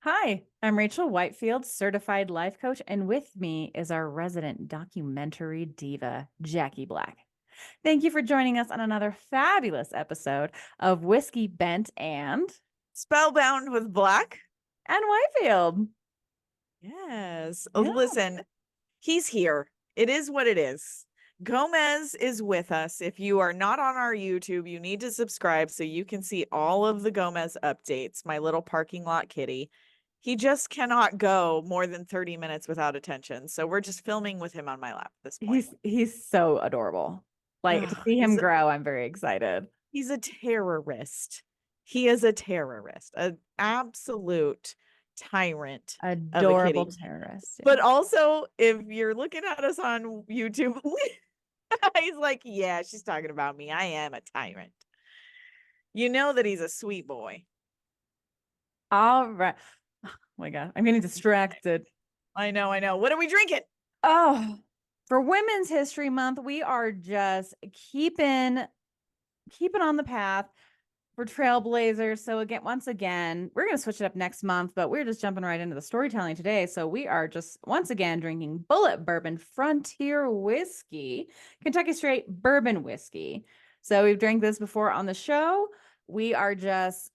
Hi, I'm Rachel Whitefield, certified life coach, and with me is our resident documentary diva, Jaki Black. Thank you for joining us on another fabulous episode of Whiskey Bent Spellbound with Black. and Whitefield. Yes. Yeah. Listen, he's here. It is what it is. Gomez is with us. If you are not on our YouTube, you need to subscribe so you can see all of the Gomez updates, my little parking lot kitty. He just cannot go more than 30 minutes without attention. So we're just filming with him on my lap at this point. He's so adorable. Like to see him grow, I'm very excited. He's a terrorist. He is a terrorist, an absolute tyrant of a Adorable kitty. terrorist. But also, if you're looking at us on YouTube, he's like, yeah, she's talking about me. I am a tyrant. You know that he's a sweet boy. All right. Oh my God, I'm getting distracted. I know. What are we drinking? Oh, for Women's History Month, we are just keeping on the path for trailblazers. So once again, we're going to switch it up next month, but we're just jumping right into the storytelling today. So we are just once again drinking Bullet Bourbon Frontier Whiskey, Kentucky Straight Bourbon Whiskey. So we've drank this before on the show. We are just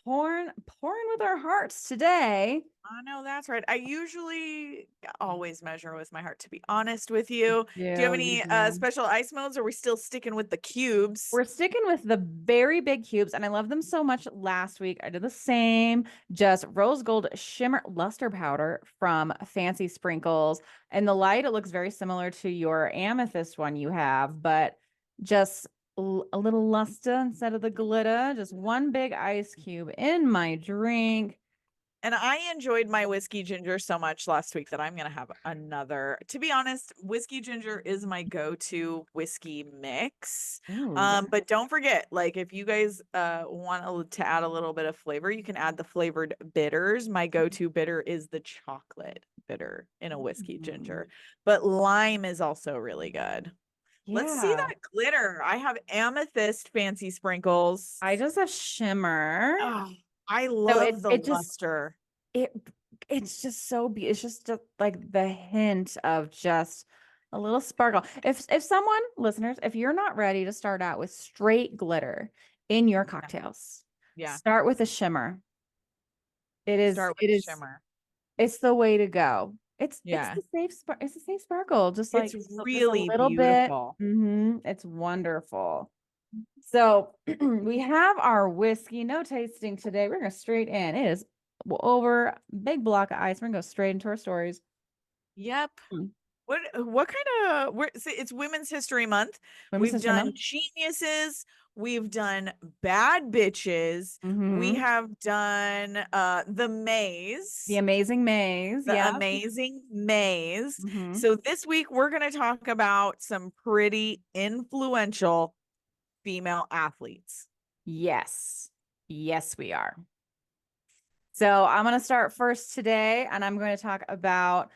pouring with our hearts today. I know that's right. I usually always measure with my heart, to be honest with you. Do you have any special ice modes, or are we still sticking with the cubes? We're sticking with the very big cubes, and I love them so much. Last week, I did the same, just rose gold shimmer luster powder from Fancy Sprinkles. In the light, it looks very similar to your amethyst one you have, but just a little luster instead of the glitter. Just one big ice cube in my drink. And I enjoyed my whiskey ginger so much last week that I'm going to have another. To be honest, whiskey ginger is my go-to whiskey mix. But don't forget, like if you guys want to add a little bit of flavor, you can add the flavored bitters. My go-to bitter is the chocolate bitter in a whiskey ginger. But lime is also really good. Yeah. Let's see that glitter. I have amethyst Fancy Sprinkles. I just have shimmer. Oh, I love the luster. It's just so it's just like the hint of just a little sparkle. If someone, listeners, if you're not ready to start out with straight glitter in your cocktails, start with a shimmer. Shimmer. It's the way to go. It's the safe sparkle, just like it's really a little beautiful. bit. It's wonderful. So we have our whiskey, no tasting today. We're gonna straight in. It is over big block of ice. We're gonna go straight into our stories. Yep. What kind of it's Women's History Month. We've done geniuses, we've done bad bitches, we have done the maze. The amazing maze. The amazing maze. So this week we're gonna talk about some pretty influential female athletes. Yes, we are. So I'm going to start first today, and I'm going to talk about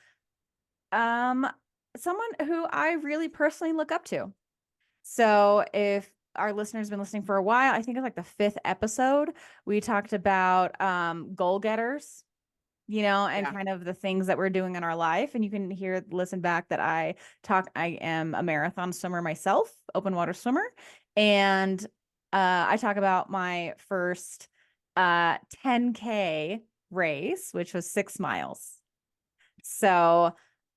someone who I really personally look up to. So if our listeners have been listening for a while, I think it's like the 5th episode, we talked about goal getters, and kind of the things that we're doing in our life. And you can listen back that I am a marathon swimmer myself, open water swimmer. And I talk about my first 10K race, which was 6 miles. So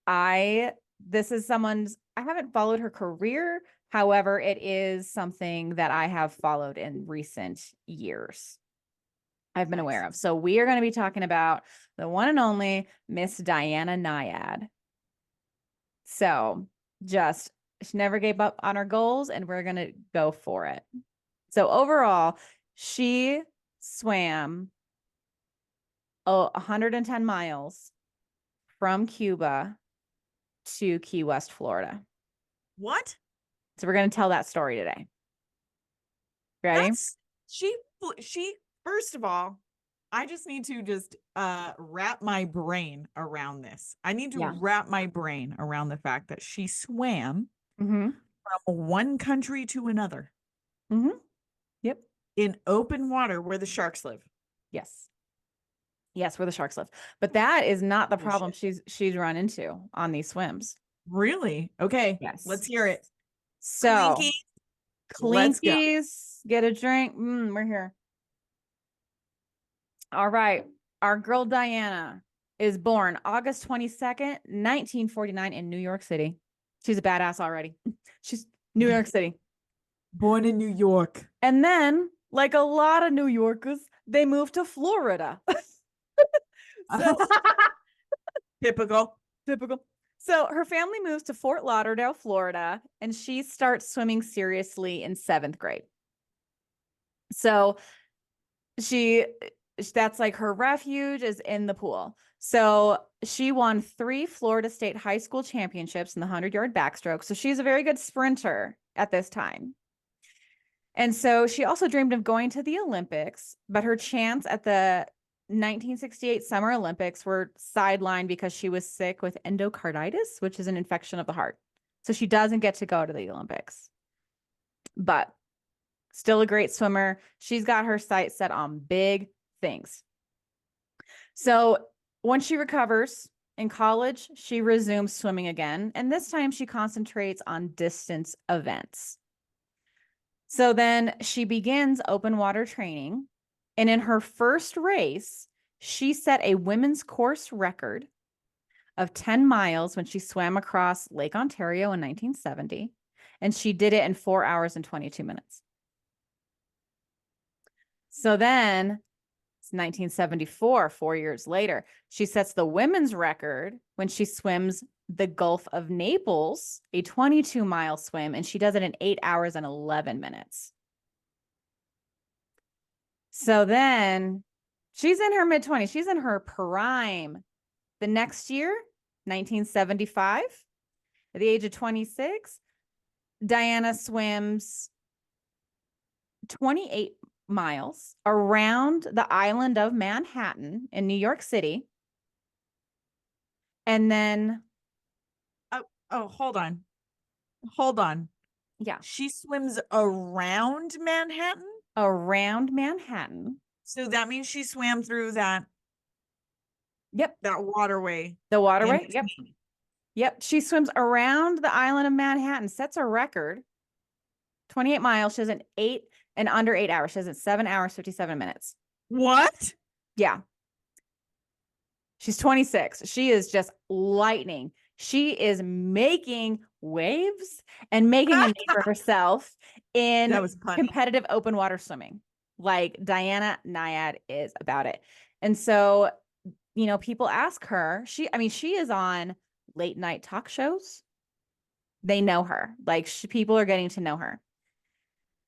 this is I haven't followed her career. However, it is something that I have followed in recent years. I've been aware of. So we are going to be talking about the one and only Miss Diana Nyad. So she never gave up on her goals, and we're going to go for it. So overall, she swam 110 miles from Cuba to Key West, Florida. What? So we're going to tell that story today. Ready? She first of all, I just need to wrap my brain around this. I need to wrap my brain around the fact that she swam from one country to another. Yep. In open water where the sharks live. Yes. Yes, where the sharks live. But that is not the Holy problem shit. she's run into on these swims. Really? Okay. Yes. Let's hear it. So, Clinky. Let's go. Clinkies, get a drink. We're here. All right. Our girl Diana is born August 22nd, 1949 in New York City. She's a badass already. She's New York City. Born in New York. And then, like a lot of New Yorkers, they moved to Florida. So Typical. So her family moves to Fort Lauderdale, Florida, and she starts swimming seriously in 7th grade. So that's like her refuge is in the pool. So she won 3 Florida State high school championships in the 100-yard backstroke. So she's a very good sprinter at this time. And so she also dreamed of going to the Olympics, but her chance at the 1968 Summer Olympics were sidelined because she was sick with endocarditis, which is an infection of the heart. So she doesn't get to go to the Olympics. But still a great swimmer. She's got her sights set on big things. So when she recovers in college, she resumes swimming again. And this time she concentrates on distance events. So then she begins open water training. And in her first race, she set a women's course record of 10 miles when she swam across Lake Ontario in 1970. And she did it in 4 hours and 22 minutes. So then it's 1974, 4 years later, she sets the women's record when she swims the Gulf of Naples, a 22-mile swim, and she does it in 8 hours and 11 minutes. So then she's in her mid-20s. She's in her prime. The next year, 1975, at the age of 26, Diana swims 28 miles around the island of Manhattan in New York City. And then hold on. Yeah. She swims around Manhattan? Around Manhattan. So that means she swam through that. Yep. That waterway. The waterway. Yep. Yep. She swims around the island of Manhattan, sets a record. 28 miles. She does an 8 and under 8 hours. She does it 7 hours, 57 minutes. What? Yeah. She's 26. She is just lightning. She is making waves and making a name for herself in competitive open water swimming. Like Diana Nyad is about it. And so, you know, people ask her, she is on late night talk shows. They know her. Like people are getting to know her.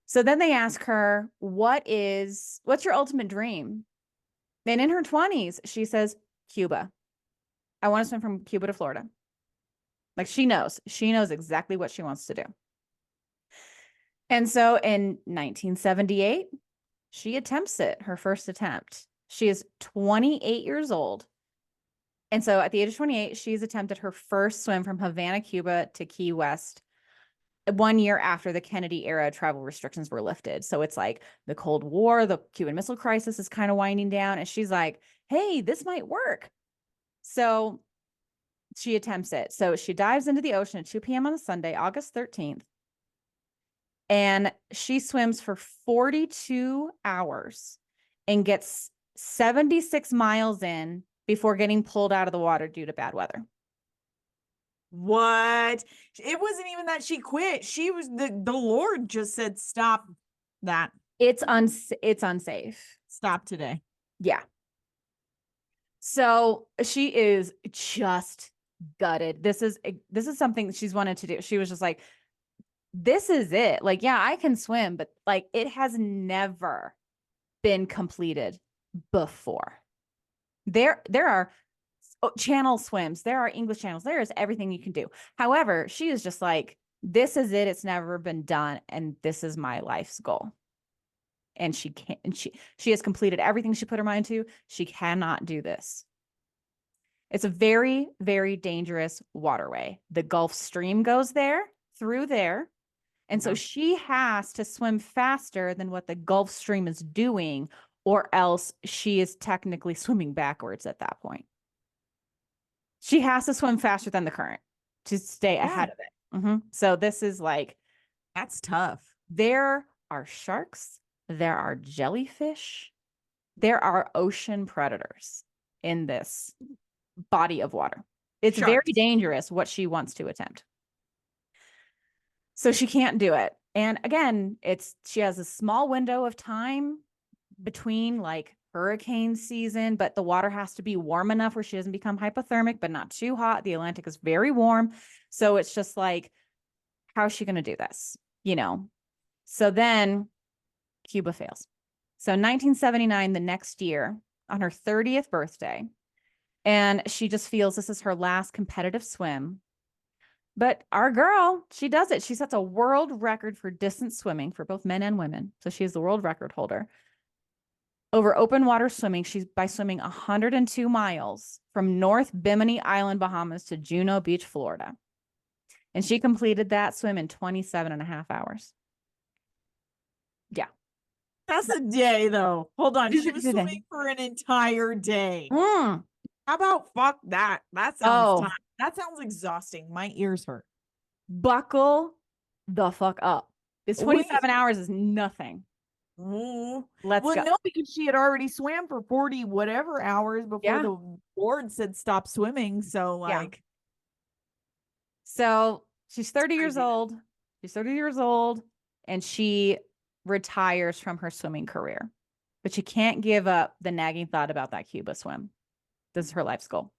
So then they ask her, what's your ultimate dream? And in her 20s, she says, Cuba. I want to swim from Cuba to Florida. Like she knows exactly what she wants to do. And so in 1978, she attempts it, her first attempt. She is 28 years old. And so at the age of 28, she's attempted her first swim from Havana, Cuba to Key West 1 year after the Kennedy era travel restrictions were lifted. So it's like the Cold War, the Cuban Missile Crisis is kind of winding down. And she's like, hey, this might work. So she attempts it. So she dives into the ocean at 2 p.m. on a Sunday, August 13th. And she swims for 42 hours and gets 76 miles in before getting pulled out of the water due to bad weather. What? It wasn't even that she quit. She was the Lord just said, stop that. It's unsafe. Stop today. Yeah. So she is just gutted. This is something she's wanted to do. She was just like, this is it. Like, yeah, I can swim, but like it has never been completed before. There are channel swims. There are English channels. There is everything you can do. However, she is just like, this is it. It's never been done. And this is my life's goal. And she can't, and she has completed everything she put her mind to. She cannot do this. It's a very, very dangerous waterway. The Gulf Stream goes through there. And so she has to swim faster than what the Gulf Stream is doing, or else she is technically swimming backwards at that point. She has to swim faster than the current to stay ahead of it. So this is like, that's tough. There are sharks, there are jellyfish, there are ocean predators in this body of water. It's very dangerous what she wants to attempt. So she can't do it. And again, she has a small window of time between like hurricane season, but the water has to be warm enough where she doesn't become hypothermic, but not too hot. The Atlantic is very warm. So it's just like, how is she going to do this? You know? So then Cuba fails. So 1979, the next year, on her 30th birthday, and she just feels this is her last competitive swim. But our girl, she does it. She sets a world record for distance swimming for both men and women. So she is the world record holder. Over open water swimming, she's by swimming 102 miles from North Bimini Island, Bahamas to Juno Beach, Florida. And she completed that swim in 27 and a half hours. Yeah. That's a day, though. Hold on. She was swimming for an entire day. How about fuck that? That sounds that sounds exhausting. My ears hurt. Buckle the fuck up. This 27 hours is nothing. Let's go. No, because she had already swam for 40 whatever hours before the board said stop swimming. So like, so she's 30 years old. She's 30 years old, and she retires from her swimming career, but she can't give up the nagging thought about that Cuba swim. This is her life's goal.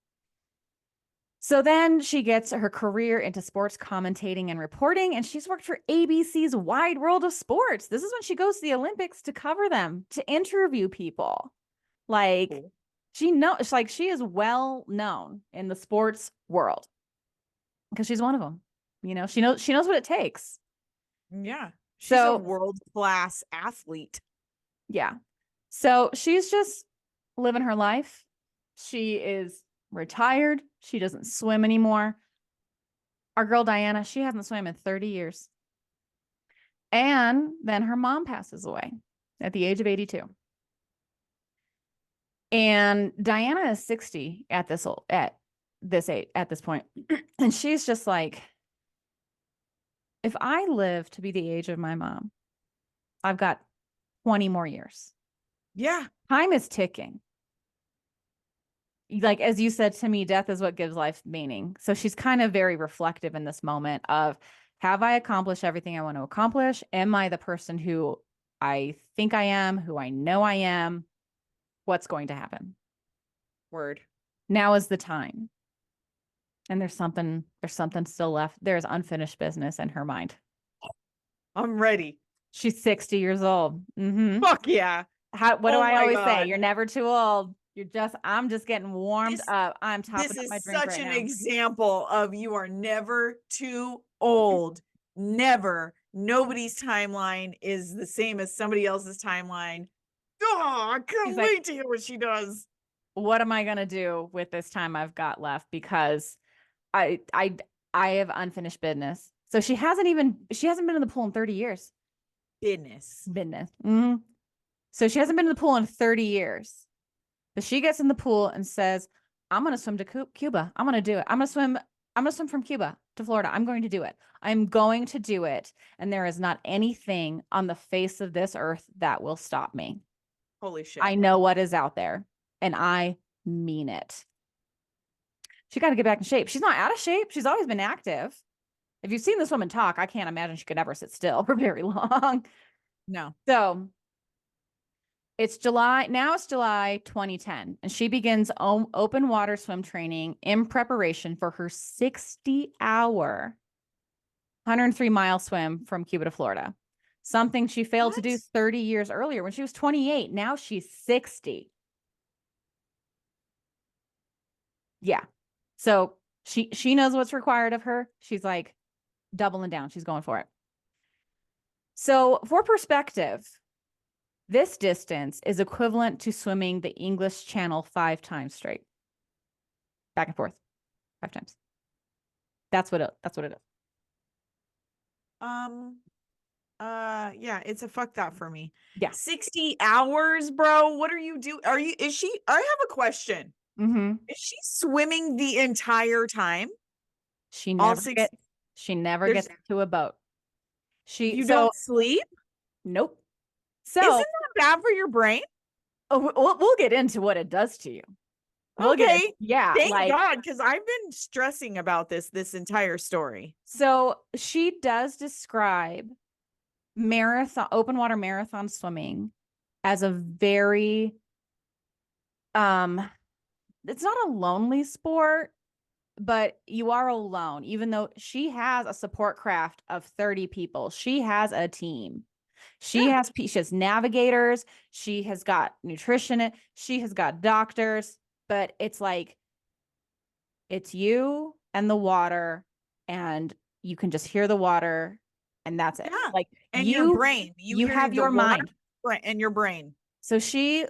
So then she gets her career into sports commentating and reporting, and she's worked for ABC's Wide World of Sports. This is when she goes to the Olympics to cover them, to interview people. Like, she is well known in the sports world because she's one of them. You know, she knows what it takes. Yeah. She's a world-class athlete. Yeah. So she's just living her life. She is retired. She doesn't swim anymore. Our girl Diana, she hasn't swam in 30 years. And then her mom passes away at the age of 82. And Diana is 60 at this point. And she's just like, if I live to be the age of my mom, I've got 20 more years. Yeah. Time is ticking. Like, as you said to me, death is what gives life meaning. So she's kind of very reflective in this moment of, have I accomplished everything I want to accomplish? Am I the person who I think I am, who I know I am? What's going to happen? Word. Now is the time. And there's something still left. There's unfinished business in her mind. I'm ready. She's 60 years old. Fuck yeah. What do I always say? You're never too old. I'm just getting warmed up. I'm topping up my drink right now. This is such an example of you are never too old. Never. Nobody's timeline is the same as somebody else's timeline. Oh, I can't wait to hear what she does. What am I going to do with this time I've got left? Because I have unfinished business. So she hasn't been in the pool in 30 years. Business. So she hasn't been in the pool in 30 years. But she gets in the pool and says, I'm going to swim to Cuba. I'm going to do it. I'm going to swim from Cuba to Florida. I'm going to do it. I'm going to do it. And there is not anything on the face of this earth that will stop me. Holy shit. I know what is out there, and I mean it. She got to get back in shape. She's not out of shape. She's always been active. If you've seen this woman talk, I can't imagine she could ever sit still for very long. No. So it's July 2010, and she begins open water swim training in preparation for her 60-hour, 103-mile swim from Cuba to Florida. Something she failed to do 30 years earlier when she was 28. Now she's 60. Yeah. So she knows what's required of her. She's like doubling down. She's going for it. So for perspective, this distance is equivalent to swimming the English Channel 5 times straight. Back and forth. 5 times. That's what it is. Yeah, it's a fuck that for me. Yeah. 60 hours, bro. What are you doing? I have a question. Mm-hmm. Is she swimming the entire time? She All never 60? gets she never There's gets into a boat. You don't sleep? Nope. Isn't So that bad for your brain? we'll get into what it does to you. We'll get Okay. yeah, Thank like God, because I've been stressing about this entire story. so she does describe open water marathon swimming as a very it's not a lonely sport, but you are alone. Even though she has a support craft of 30 people, she has a team. She has navigators, she has got nutritionists, she has got doctors, but it's like it's you and the water, and you can just hear the water, and that's it. Yeah. Like And your brain. you hear have the your water mind. and your brain. So she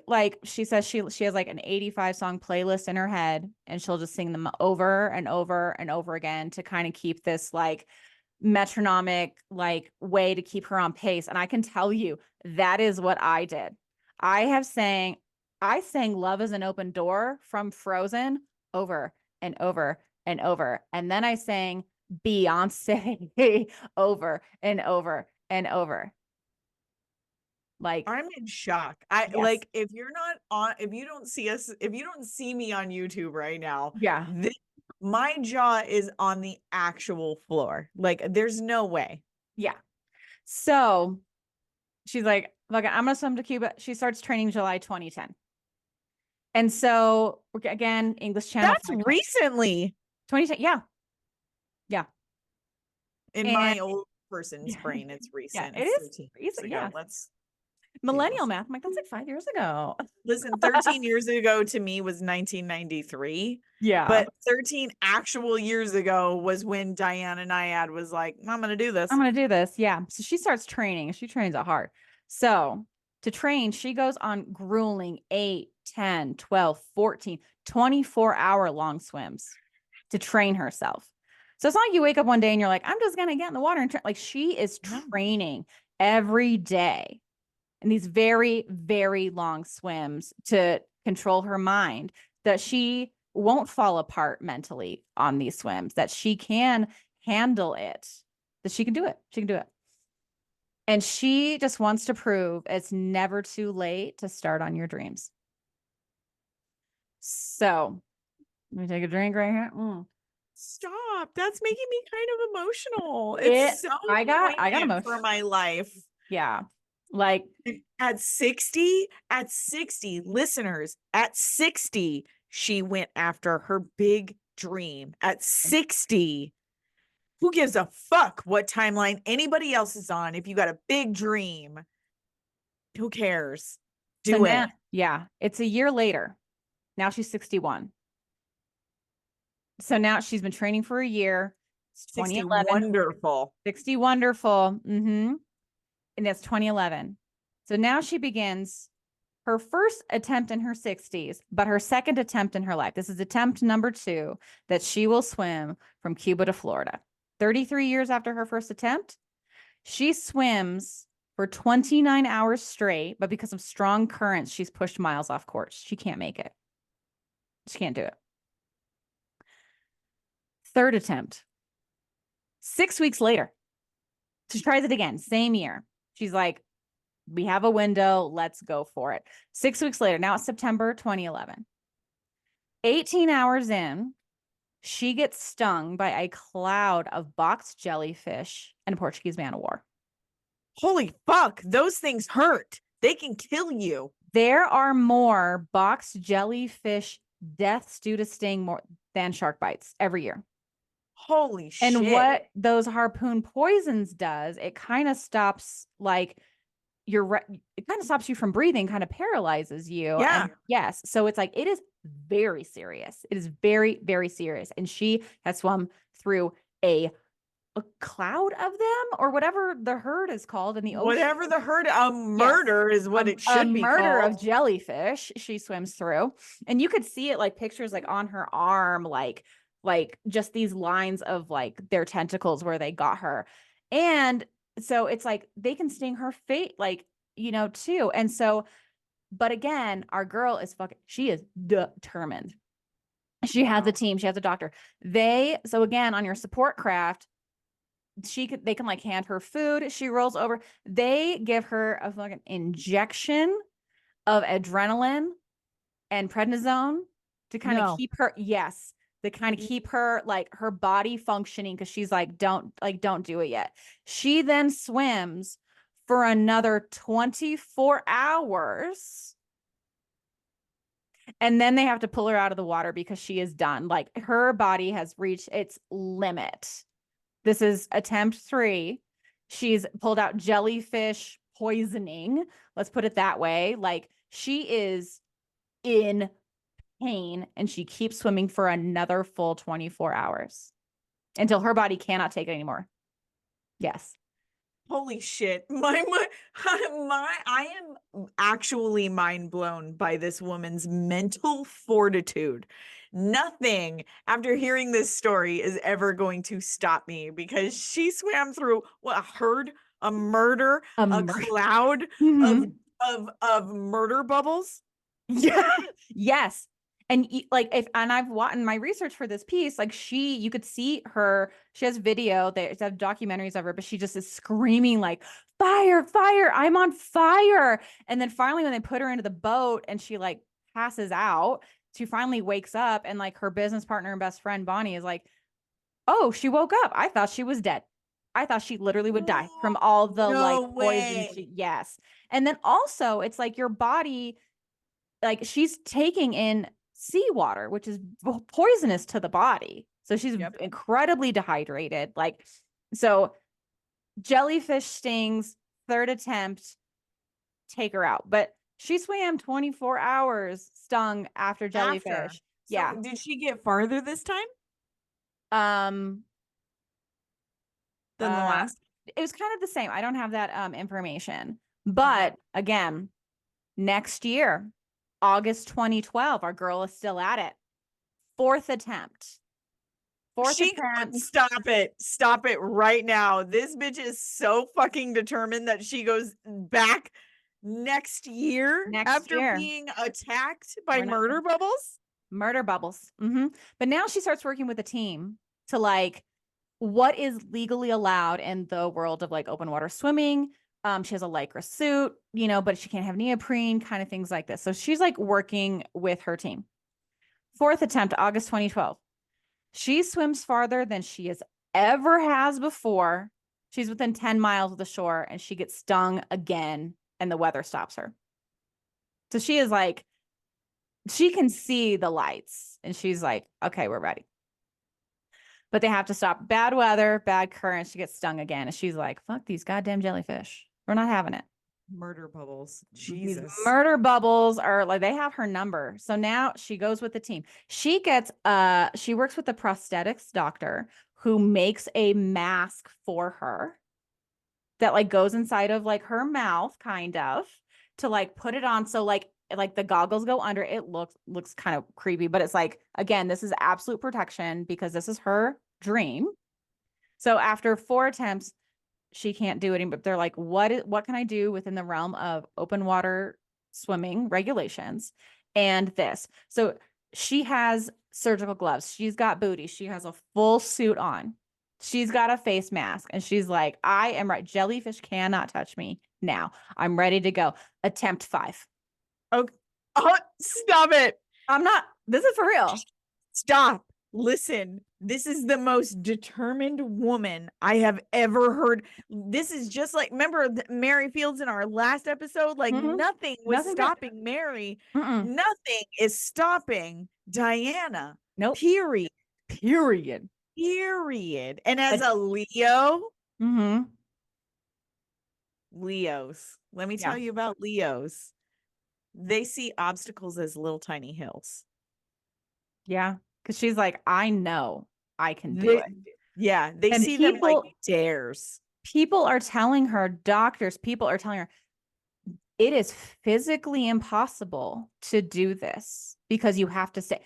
says she has like an 85 song playlist in her head, and she'll just sing them over and over and over again to kind of keep this like metronomic like way to keep her on pace. And I can tell you that is what I did. I sang Love is an Open Door from Frozen over and over and over. And then I sang Beyonce over and over and over. Like, I'm in shock. I yes. like if you're not on, if you don't see me on YouTube right now, Yeah. my jaw is on the actual floor. Like there's no way. Yeah. So she's like, look, I'm gonna swim to Cuba. She starts training July 2010. And so again, English Channel. That's recently 2010. Yeah. Yeah. in And my old person's brain. It's yeah, recent. it It's is 13 years recent. ago. Yeah. Let's Millennial math. I'm like, that's like 5 years ago. listen. 13 years ago to me was 1993. Yeah. But 13 actual years ago was when Diana Nyad was like, I'm going to do this. I'm going to do this. Yeah. So she starts training. She trains at heart. So to train, she goes on grueling 8, 10, 12, 14, 24-hour long swims to train herself. So it's not like you wake up one day and you're like, I'm just going to get in the water and train. Like she is training every day in these very, very long swims to control her mind, that she won't fall apart mentally on these swims, that she can handle it, that she can do it. She can do it. And she just wants to prove it's never too late to start on your dreams. So let me take a drink right here. Stop. That's making me kind of emotional. I got poignant for emotional. my life. Yeah. Like at 60, listeners, at 60, she went after her big dream. At 60, who gives a fuck what timeline anybody else is on? If you got a big dream, who cares? Do it. Yeah. It's a year later. Now she's 61. So now she's been training for a year. It's 2011. Wonderful. 60 wonderful. And that's 2011. So now she begins her first attempt in her 60s, but her second attempt in her life. This is attempt number 2 that she will swim from Cuba to Florida. 33 years after her first attempt, she swims for 29 hours straight, but because of strong currents, she's pushed miles off course. She can't make it. She can't do it. Third attempt. 6 weeks later, she tries it again, same year. She's like, we have a window. Let's go for it. 6 weeks later, now it's September 2011. 18 hours in, she gets stung by a cloud of box jellyfish and a Portuguese man of war. Holy fuck. Those things hurt. They can kill you. There are more box jellyfish deaths due to sting more than shark bites every year. Holy shit. And what those harpoon poisons does, it kind of stops like it kind of stops you from breathing, kind of paralyzes you. Yeah. And yes. So it's like, it is very serious. It is very, very serious. And she has swum through a cloud of them, or whatever the herd is called in the ocean. Whatever the herd, a murder is what it should be called. A murder of jellyfish she swims through. And you could see it like pictures like on her arm, like just these lines of like their tentacles where they got her. And so it's like they can sting her fate, like, you know, too. And so, but again, our girl is she is determined. She has a team, she has a doctor. So again, on your support craft, they can like hand her food. She rolls over. They give her a fucking injection of adrenaline and prednisone to kind of keep her, yes, to kind of keep her, like, her body functioning, because she's like, don't do it yet. She then swims for another 24 hours. And then they have to pull her out of the water because she is done. Like, her body has reached its limit. This is attempt 3. She's pulled out jellyfish poisoning. Let's put it that way. Like, she is in pain, and she keeps swimming for another full 24 hours until her body cannot take it anymore. Yes. Holy shit. I am actually mind blown by this woman's mental fortitude. Nothing after hearing this story is ever going to stop me, because she swam through a herd, a murder, a cloud of murder bubbles. Yeah. Yes. And like, and I've watched my research for this piece, like, you could see her, she has video, they have documentaries of her, but she just is screaming like, fire, fire, I'm on fire. And then finally, when they put her into the boat and she like passes out, she finally wakes up, and like her business partner and best friend, Bonnie, is like, oh, she woke up. I thought she was dead. I thought she literally would die from all the poison. Yes. And then also, it's like your body, like, she's taking in seawater, which is poisonous to the body. So she's incredibly dehydrated. Like, so jellyfish stings, 3rd attempt, take her out. But she swam 24 hours stung after jellyfish. So did she get farther this time? Than the last? It was kind of the same. I don't have that information. But again, next year, August 2012, our girl is still at it. 4th attempt. Stop it right now. This bitch is so fucking determined that she goes back next year after being attacked by murder bubbles. But now she starts working with a team to, like, what is legally allowed in the world of like open water swimming. She has a Lycra suit, you know, but she can't have neoprene, kind of things like this. So she's like working with her team. 4th attempt, August 2012. She swims farther than she ever has before. She's within 10 miles of the shore, and she gets stung again, and the weather stops her. So she is like, she can see the lights, and she's like, okay, we're ready. But they have to stop. Bad weather, bad current. She gets stung again. And she's like, fuck these goddamn jellyfish. We're not having it. Murder bubbles. Jesus. These murder bubbles are like, they have her number. So now she goes with the team. She works with the prosthetics doctor who makes a mask for her that like goes inside of like her mouth, kind of, to like put it on. So like the goggles go under. It looks kind of creepy, but it's like, again, this is absolute protection because this is her dream. So after 4 attempts, she can't do it anymore. But they're like, what can I do within the realm of open water swimming regulations and this? So she has surgical gloves. She's got booties. She has a full suit on. She's got a face mask, and she's like, I am right. Jellyfish cannot touch me now. I'm ready to go. Attempt 5. Okay. Oh, stop it. This is for real. Stop. Listen, this is the most determined woman I have ever heard. This is just like, remember Mary Fields in our last episode? Like, nothing was stopping Mary. Nothing is stopping Diana. Nope. Period. And as a Leo, Leos, let me tell you about Leos. They see obstacles as little tiny hills. Yeah. Because she's like, I know I can do it. Yeah. They see them like dares. People are telling her, people are telling her, it is physically impossible to do this because you have to stay.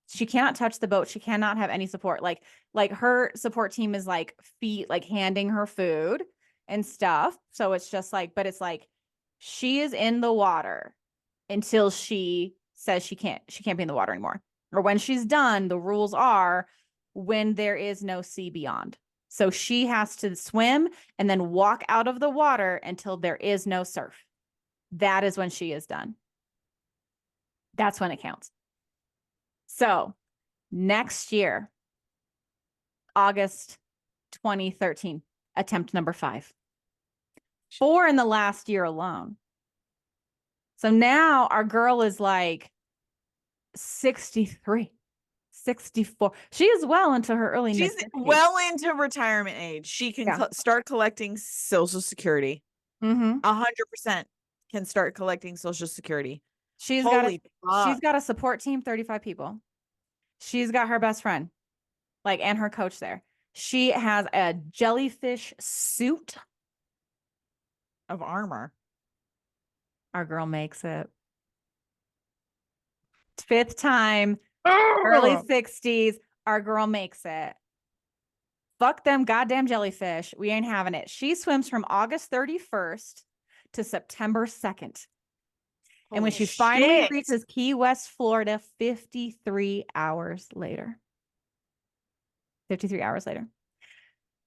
She cannot touch the boat. She cannot have any support. Like her support team is like handing her food. and stuff. So it's just like, but it's like she is in the water until she says she can't be in the water anymore. Or when she's done, the rules are when there is no sea beyond. So she has to swim and then walk out of the water until there is no surf. That is when she is done. That's when it counts. So next year, August 2013, attempt number 5. 4 in the last year alone. So now our girl is like 63, 64. She is well into her early She's mid-60s. well into retirement age. She can start collecting Social Security. 100% can start collecting Social Security. She's got a support team, 35 people. She's got her best friend, like, and her coach there. She has a jellyfish suit of armor. Our girl makes it. 5th time, early 60s. Our girl makes it. Fuck them goddamn jellyfish. We ain't having it. She swims from August 31st to September 2nd. And when she finally reaches Key West, Florida, 53 hours later. 53 hours later.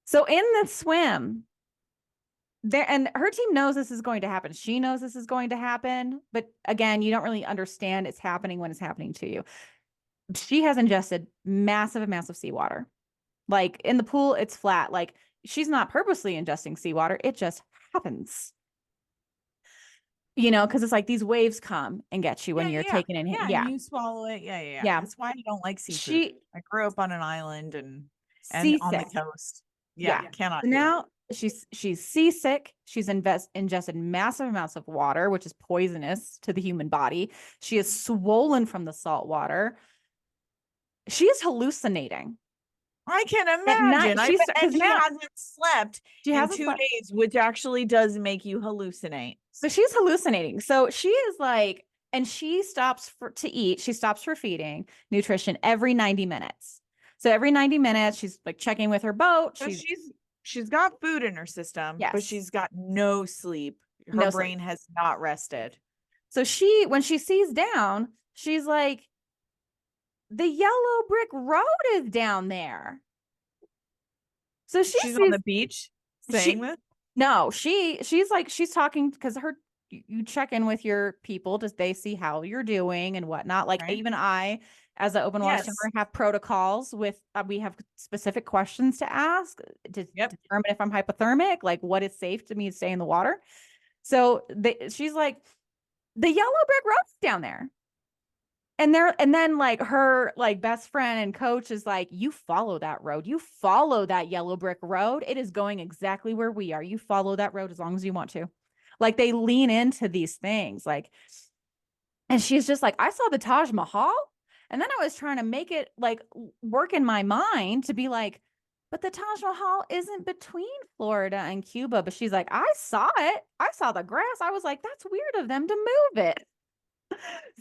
So in the swim, there, and her team knows this is going to happen. She knows this is going to happen. But again, you don't really understand it's happening when it's happening to you. She has ingested massive amounts of seawater. Like in the pool, it's flat. Like she's not purposely ingesting seawater. It just happens. You know, because it's like these waves come and get you when you're taking in. Yeah, you swallow it. Yeah. That's why I don't like seafood. I grew up on an island and on the coast. Yeah. Cannot. Now she's seasick. She's ingested massive amounts of water, which is poisonous to the human body. She is swollen from the salt water. She is hallucinating. I can imagine. She hasn't slept in 2 days, which actually does make you hallucinate. So she's hallucinating. So she is like, and she stops to eat. She stops for feeding, nutrition every 90 minutes. So every 90 minutes, she's like checking with her boat. So she's got food in her system, but she's got no sleep. Her brain has not rested. So when she sees down, she's like, the yellow brick road is down there. So she's on the beach saying this? No, she's talking because you check in with your people to they see how you're doing and whatnot. Like even I, as an open water swimmer, have protocols with we have specific questions to ask to determine if I'm hypothermic, like what is safe to me to stay in the water. So she's like, the yellow brick road's down there. And then like her like best friend and coach is like, you follow that road. You follow that yellow brick road. It is going exactly where we are. You follow that road as long as you want to. Like they lean into these things. Like, and she's just like, I saw the Taj Mahal. And then I was trying to make it like work in my mind to be like, but the Taj Mahal isn't between Florida and Cuba. But she's like, I saw it. I saw the grass. I was like, that's weird of them to move it.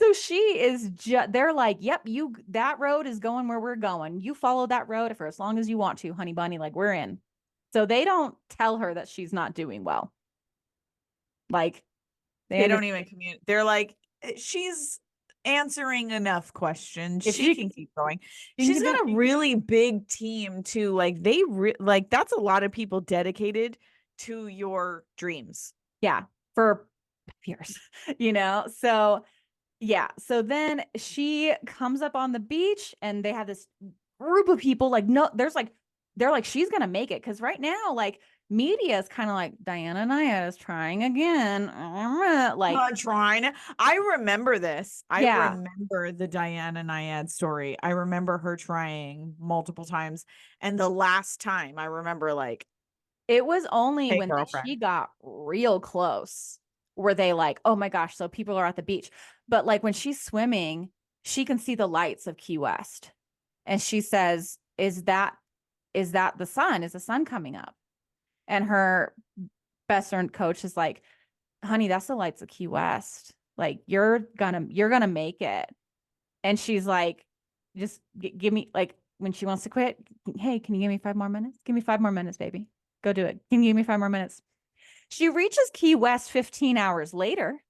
So she is they're like, yep, that road is going where we're going. You follow that road for as long as you want to, honey bunny, like we're in. So they don't tell her that she's not doing well. Like they don't even communicate. They're like, she's answering enough questions. She can keep going. She's got a really big team too. Like like that's a lot of people dedicated to your dreams. Yeah. For years, you know? So yeah. So then she comes up on the beach and they have this group of people like, no, they're like, she's going to make it. Cause right now, like media is kind of like Diana Nyad is trying again. Like trying. I remember this. I remember the Diana Nyad story. I remember her trying multiple times. And the last time I remember like, it was only when she got real close were they like, oh my gosh, so people are at the beach. But like when she's swimming, she can see the lights of Key West. And she says, is that the sun? Is the sun coming up? And her best friend coach is like, honey, that's the lights of Key West. Like you're gonna make it. And she's like, just give me, like when she wants to quit, hey, can you give me 5 more minutes? Give me 5 more minutes, baby. Go do it. Can you give me 5 more minutes? She reaches Key West 15 hours later.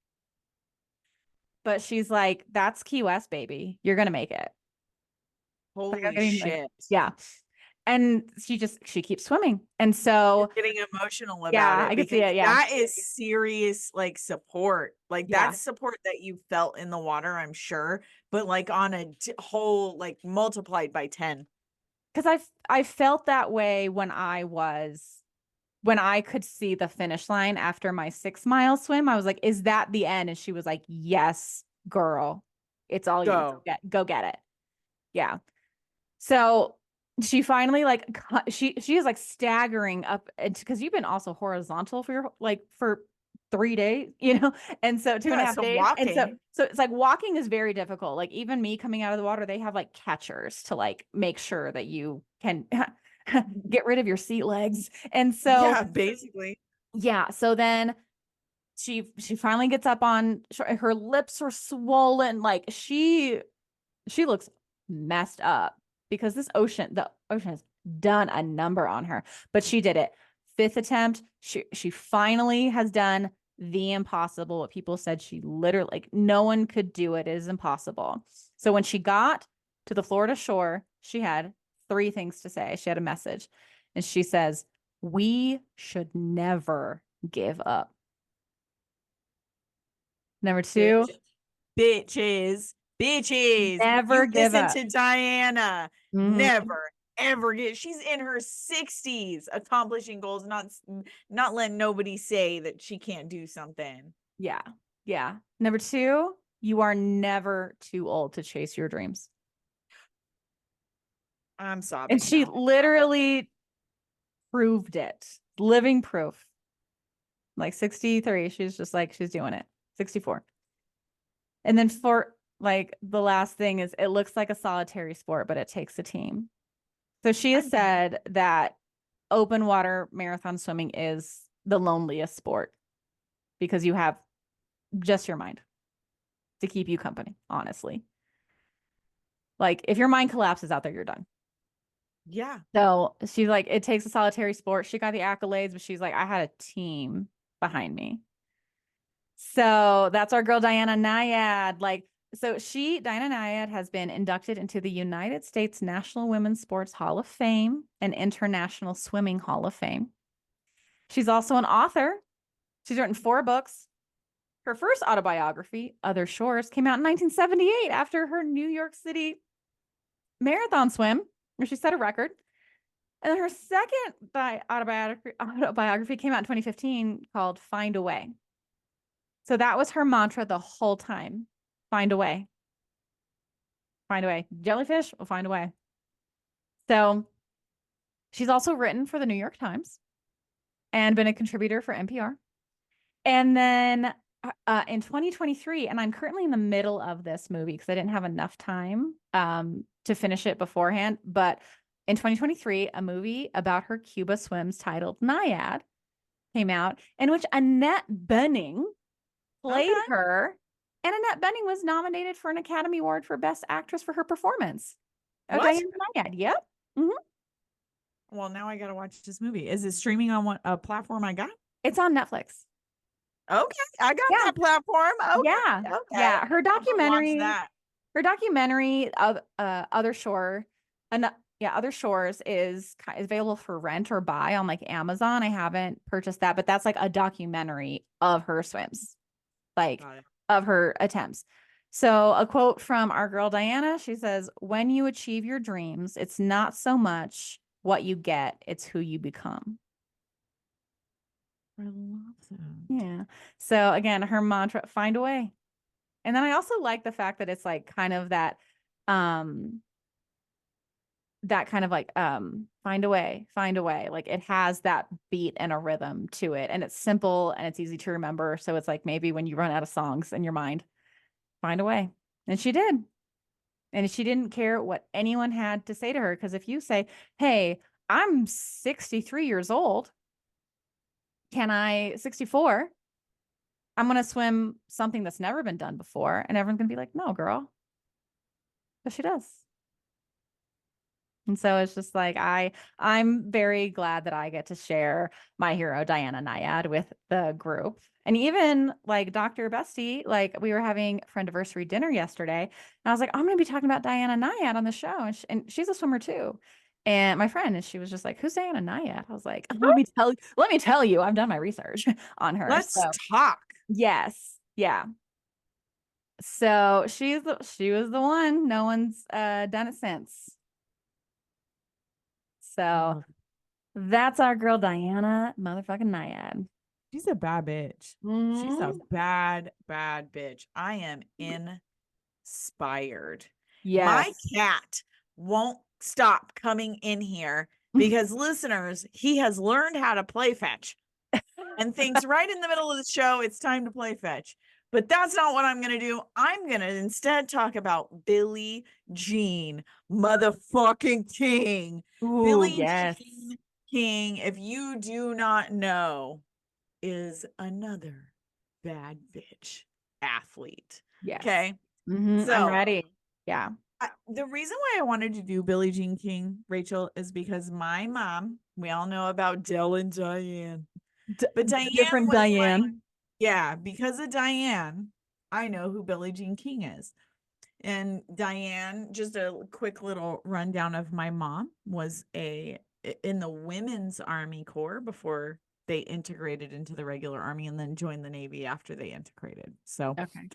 But she's like, that's Key West, baby. You're going to make it. Holy shit. Yeah. And she keeps swimming. And so You're getting emotional about yeah, it I can see it. Yeah. that is serious, like, support. Like, Yeah. that's support that you felt in the water, I'm sure, but like on a whole, like, multiplied by 10. Because I felt that way when I could see the finish line after my 6-mile swim. I was like, is that the end? And she was like, yes, girl, it's all you. Go get it. Yeah. So she finally she is like staggering up because you've been also horizontal for 3 days, and so 2.5 days. Walking. And so it's like walking is very difficult. Like even me coming out of the water, they have like catchers to like make sure that you can get rid of your seat legs. And so yeah, basically. Yeah. So then she finally gets up on her lips are swollen. Like she looks messed up because the ocean has done a number on her, but she did it. 5th attempt. She finally has done the impossible. What people said she literally, like, no one could do it. It is impossible. So when she got to the Florida shore, she had 3 things to say. She had a message, and she says, "We should never give up." Number 2, bitches. never You give listen up. to Diana. Mhm. Never ever get. She's in her 60s, accomplishing goals, not letting nobody say that she can't do something. Yeah. Yeah. Number 2, you are never too old to chase your dreams. I'm sobbing. And she literally proved it. Living proof. Like 63, she's just like, she's doing it. 64. And then for like the last thing is it looks like a solitary sport, but it takes a team. So she has said that open water marathon swimming is the loneliest sport because you have just your mind to keep you company, honestly. Like if your mind collapses out there, you're done. Yeah. So she's like, it takes a solitary sport. She got the accolades, but she's like, I had a team behind me. So that's our girl, Diana Nyad. Diana Nyad has been inducted into the United States National Women's Sports Hall of Fame and International Swimming Hall of Fame. She's also an author. She's written 4 books. Her first autobiography, Other Shores, came out in 1978 after her New York City marathon swim, where she set a record. And then her second autobiography came out in 2015 called Find a Way. So that was her mantra the whole time. Find a way. Find a way. Jellyfish will find a way. So she's also written for the New York Times and been a contributor for NPR. And then in 2023, and I'm currently in the middle of this movie because I didn't have enough time to finish it beforehand. But in 2023, a movie about her Cuba swims titled Nyad came out, in which Annette Bening played her. And Annette Bening was nominated for an Academy Award for Best Actress for her performance. Okay, Nyad. Yep. Mm-hmm. Well, now I got to watch this movie. Is it streaming on what platform I got? It's on Netflix. Okay, I got that platform. Okay. Yeah. Okay. Yeah. Her documentary of Other Shore, Other Shores is available for rent or buy on like Amazon. I haven't purchased that, but that's like a documentary of her swims, like of her attempts. So a quote from our girl Diana, she says, "When you achieve your dreams, it's not so much what you get, it's who you become." I love that. Yeah. So again, her mantra, find a way. And then I also like the fact that it's like kind of that kind of like find a way. Like it has that beat and a rhythm to it. And it's simple and it's easy to remember. So it's like maybe when you run out of songs in your mind, find a way. And she did. And she didn't care what anyone had to say to her. Because if you say, hey, I'm 63 years old, 64, I'm going to swim something that's never been done before. And everyone's going to be like, no, girl. But she does. And so it's just like I'm very glad that I get to share my hero Diana Nyad with the group. And even like Dr. Bestie, like we were having friendiversary dinner yesterday, and I was like, I'm going to be talking about Diana Nyad on the show, and she's a swimmer too. And my friend, and she was just like, "Who's Diana Nyad?" I was like, let me tell you, I've done my research on her." Let's So talk. yes, yeah. So she was the one. No one's done it since. So that's our girl Diana motherfucking Nyad. She's a bad bitch. She's a bad bitch. I am inspired. My Yes. cat won't stop coming in here because listeners, he has learned how to play fetch and thinks right in the middle of the show it's time to play fetch. But that's not what I'm going to do. I'm going to instead talk about Billie Jean motherfucking King. Ooh, Billie yes. Jean King, if you do not know, is another bad bitch athlete. Yes. Okay. I'm So ready. Yeah. the reason why I wanted to do Billie Jean King, Rachel, is because my mom, we all know about Dell and Diane, but Diane Different was like, Diane. yeah, because of Diane, I know who Billie Jean King is. And Diane, just a quick little rundown of my mom, was in the Women's Army Corps before they integrated into the regular army and then joined the Navy after they integrated. So Okay.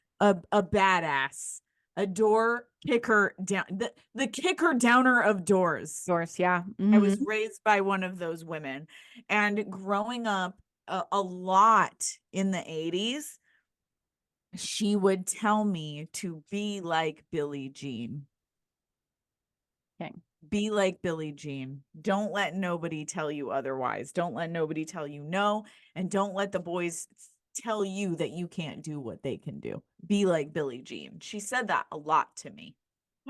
a badass, a door kicker down, the kicker downer of doors. Yours, yeah. I was raised by one of those women, and growing up a lot in the 80s, she would tell me to be like Billie Jean. Okay. Be like Billie Jean. Don't let nobody tell you otherwise. Don't let nobody tell you no. And don't let the boys tell you that you can't do what they can do. Be like Billie Jean. She said that a lot to me.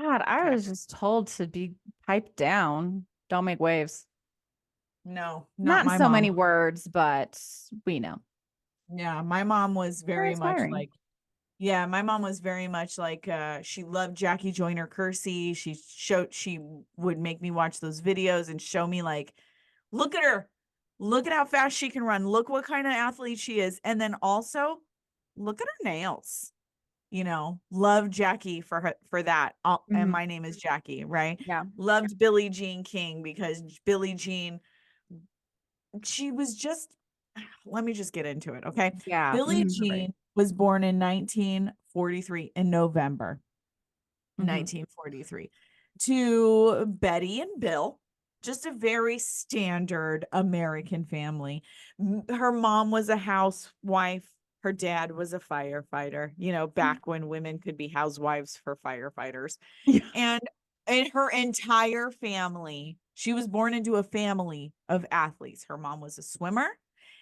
God, I Okay. was just told to be piped down. Don't make waves. No, Not not in my so mom. many words, but we know. Yeah, my mom was Very very much inspiring. like, yeah, my mom was very much like, she loved Jackie Joyner Kersee. She would make me watch those videos and show me like, look at her, look at how fast she can run, look what kind of athlete she is, and then also look at her nails. Love Jackie for that. And my name is Jackie, right? Yeah. Loved Billie Jean King because Billie Jean, she was just, let me just get into it, okay? Yeah. Billie Right. Jean was born in 1943 in November 1943 to Betty and Bill, just a very standard American family. Her mom was a housewife. Her dad was a firefighter, back when women could be housewives for firefighters. Yeah. And her entire family, she was born into a family of athletes. Her mom was a swimmer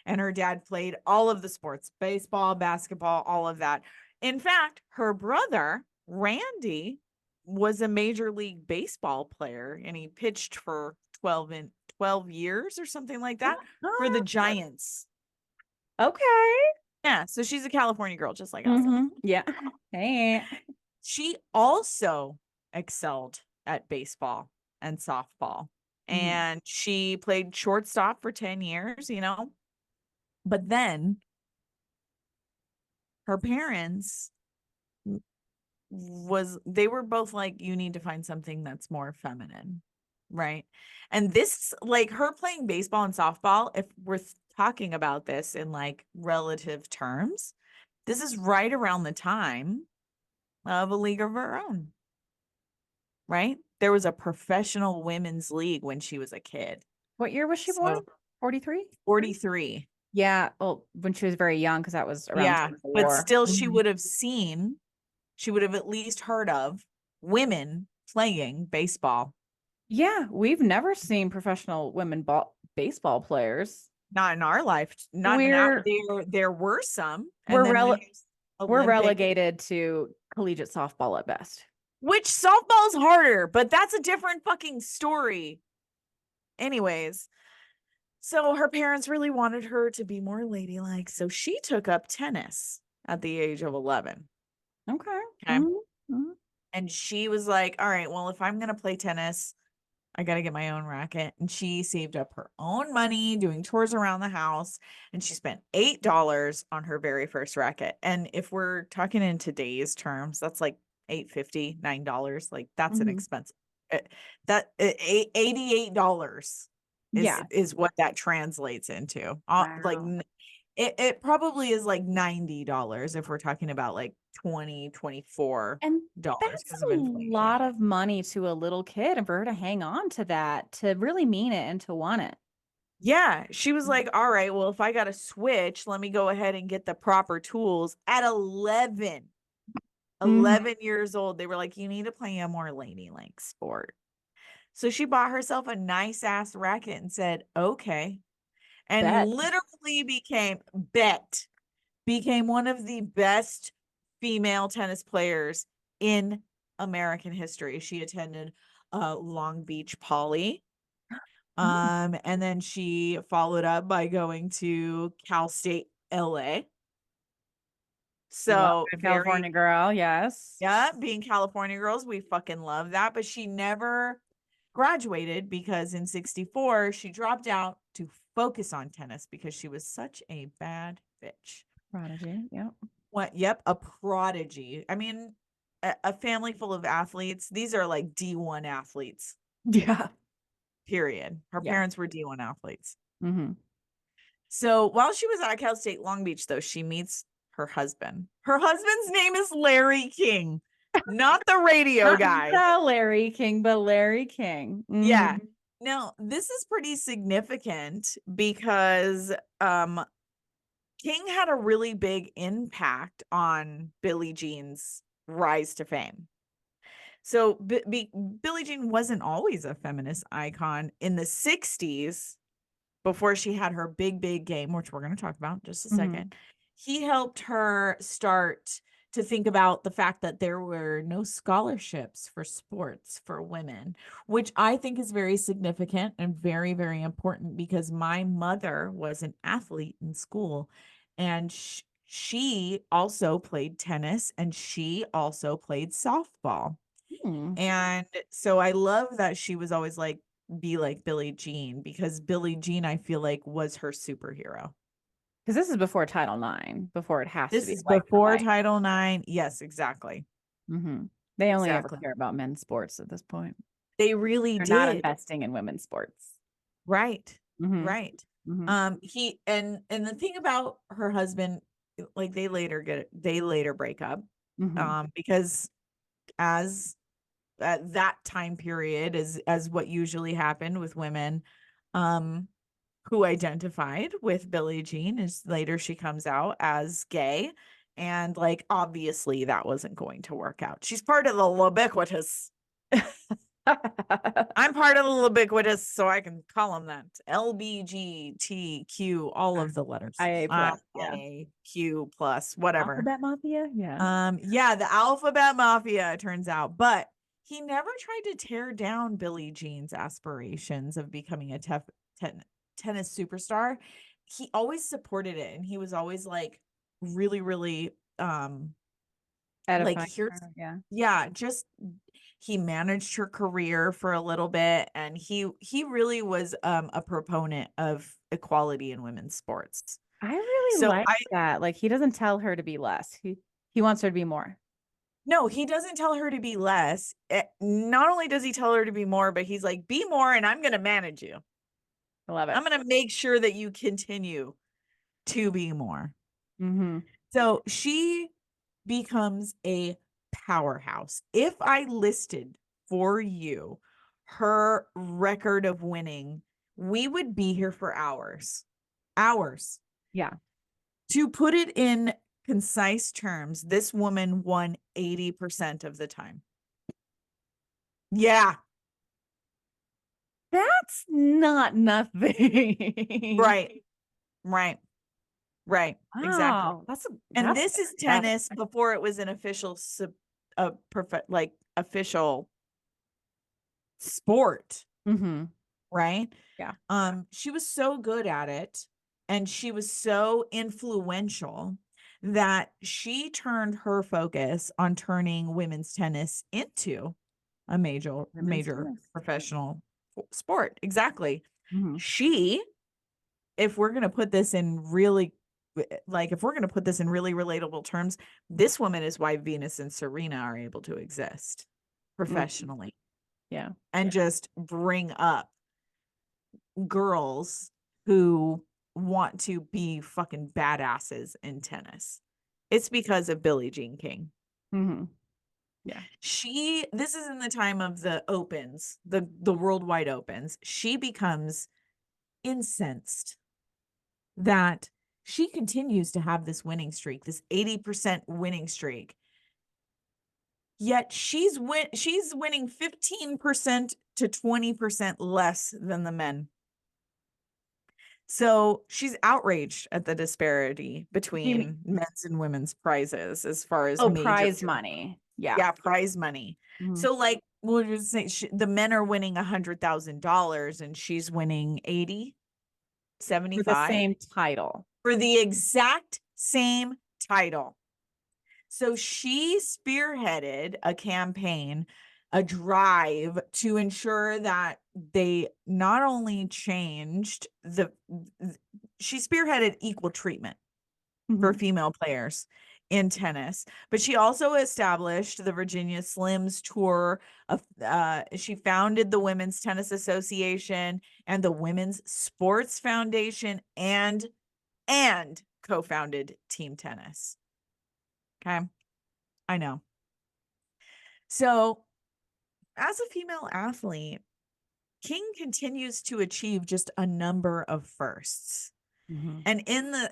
and her dad played all of the sports, baseball, basketball, all of that. In fact, her brother, Randy, was a major league baseball player and he pitched for 12 years or something like that for the Giants. Okay. Yeah, so she's a California girl just like us. Yeah. Hey. She also excelled at baseball and softball. And she played shortstop for 10 years, But then her parents they were both like, you need to find something that's more feminine, right? And this, like, her playing baseball and softball, if we're talking about this in like relative terms, this is right around the time of A League of Her Own, right? There was a professional women's league when she was a kid. What year was she born? 43? 43. Yeah. Well, when she was very young, because that was around Yeah, the but war. still she would have at least heard of women playing baseball. Yeah, we've never seen professional women baseball players. Not in our life. Not now. We're There were some, we're and then when we're Olympic, relegated to collegiate softball at best. which softball's harder, but that's a different fucking story. Anyways, so her parents really wanted her to be more ladylike, so she took up tennis at the age of 11. Okay. Okay. And she was like, all right, well, if I'm going to play tennis, I got to get my own racket. And she saved up her own money doing chores around the house. And she spent $8 on her very first racket. And if we're talking in today's terms, that's like $8.50, $9. Like that's an Mhm. expensive. $88 Yeah. is what that translates into. Like Wow. it probably is like $90 if we're talking about like 2024 And dollars that's because of a inflation. lot of money to a little kid, and for her to hang on to that, to really mean it and to want it. Yeah, she was like, all right, well, if I got to switch, let me go ahead and get the proper tools at 11. Mhm. 11 years old. They were like, you need to play a more ladylike sport. So she bought herself a nice ass racket and said, okay. And Bet. literally became one of the best female tennis players in American history. She attended Long Beach Poly. Mm. And then she followed up by going to Cal State LA. Love So a California girl, yes. yeah, being California girls, we fucking love that. But she never graduated because in 64, she dropped out to focus on tennis because she was such a bad bitch. Prodigy, yep. What? Yep, a prodigy. I mean, a family full of athletes. These are like D1 athletes, Yeah. period. Her Yeah. parents were D1 athletes. Mm-hmm. So while she was at Cal State Long Beach, though, she meets her husband. Her husband's name is Larry King, not the radio Not guy. the Larry King, but Larry King. Yeah. Mhm. Now, this is pretty significant because King had a really big impact on Billie Jean's rise to fame. So Billie Jean wasn't always a feminist icon in the 60s before she had her big game, which we're going to talk about in just a second. Mhm. He helped her start to think about the fact that there were no scholarships for sports for women, which I think is very significant and very, very important because my mother was an athlete in school and she also played tennis and she also played softball. Hmm. And so I love that she was always like, be like Billie Jean because Billie Jean, I feel like, was her superhero. Because this is before Title IX, before it has to This be is like before like. Title IX. Yes, exactly. Mm-hmm. They only ever Exactly. care about men's sports at this point. They really They're not did. investing in women's sports. Right. Mm-hmm. Right. Mm-hmm. He and the thing about her husband, like they later break up. Mm-hmm. Because as at that time period as what usually happened with women, um who identified with Billie Jean is later she comes out as gay. And like, obviously that wasn't going to work out. She's part of the ubiquitous. I'm part of the ubiquitous, so I can call them that. LBGTQ, all of the letters. IA plus, yeah. IQ plus, whatever. Alphabet Mafia, yeah. Yeah, the alphabet mafia, it turns out. But he never tried to tear down Billie Jean's aspirations of becoming a tennis superstar. He always supported it, and he was always like really, really like Edifying here's her, yeah. yeah, just he managed her career for a little bit, and he really was a proponent of equality in women's sports. I really So like that. Like he doesn't tell her to be less. He wants her to be more. no, he doesn't tell her to be less. Not only does he tell her to be more, but he's like, be more and I'm going to manage you. I love it. I'm going to make sure that you continue to be more. Mm-hmm. So she becomes a powerhouse. If I listed for you her record of winning, we would be here for hours. Hours. Yeah. To put it in concise terms, this woman won 80% of the time. Yeah. That's not nothing. Right. Right. Right. Exactly. Wow. And That's this is fantastic. tennis before it was an official like official sport, Mm-hmm. right? Yeah. She was so good at it and she was so influential that she turned her focus on turning women's tennis into a major Women's tennis. professional sport. Exactly. Mhm. She, if we're going to put this in really, like, if we're going to put this in really relatable terms, this woman is why Venus and Serena are able to exist professionally Yeah. and just bring up girls who want to be fucking badasses in tennis. It's because of Billie Jean King. Mhm. Yeah. This is in the time of the opens, the worldwide opens. She becomes incensed that she continues to have this winning streak, this 80% winning streak. Yet she's winning 15% to 20% less than the men. So she's outraged at the disparity between men's and women's prizes as far as major prize money. Yeah. Yeah, prize money. Mhm. So like we'll just say the men are winning $100,000 and she's winning 80, For the 75 same title. for the exact same title. So she spearheaded a campaign, a drive to ensure that they not only changed she spearheaded equal treatment for Mhm. female players in tennis, but she also established the Virginia Slims Tour of she founded the Women's Tennis Association and the Women's Sports Foundation and co-founded Team Tennis. Okay. I know. So, as a female athlete, King continues to achieve just a number of firsts. Mhm. And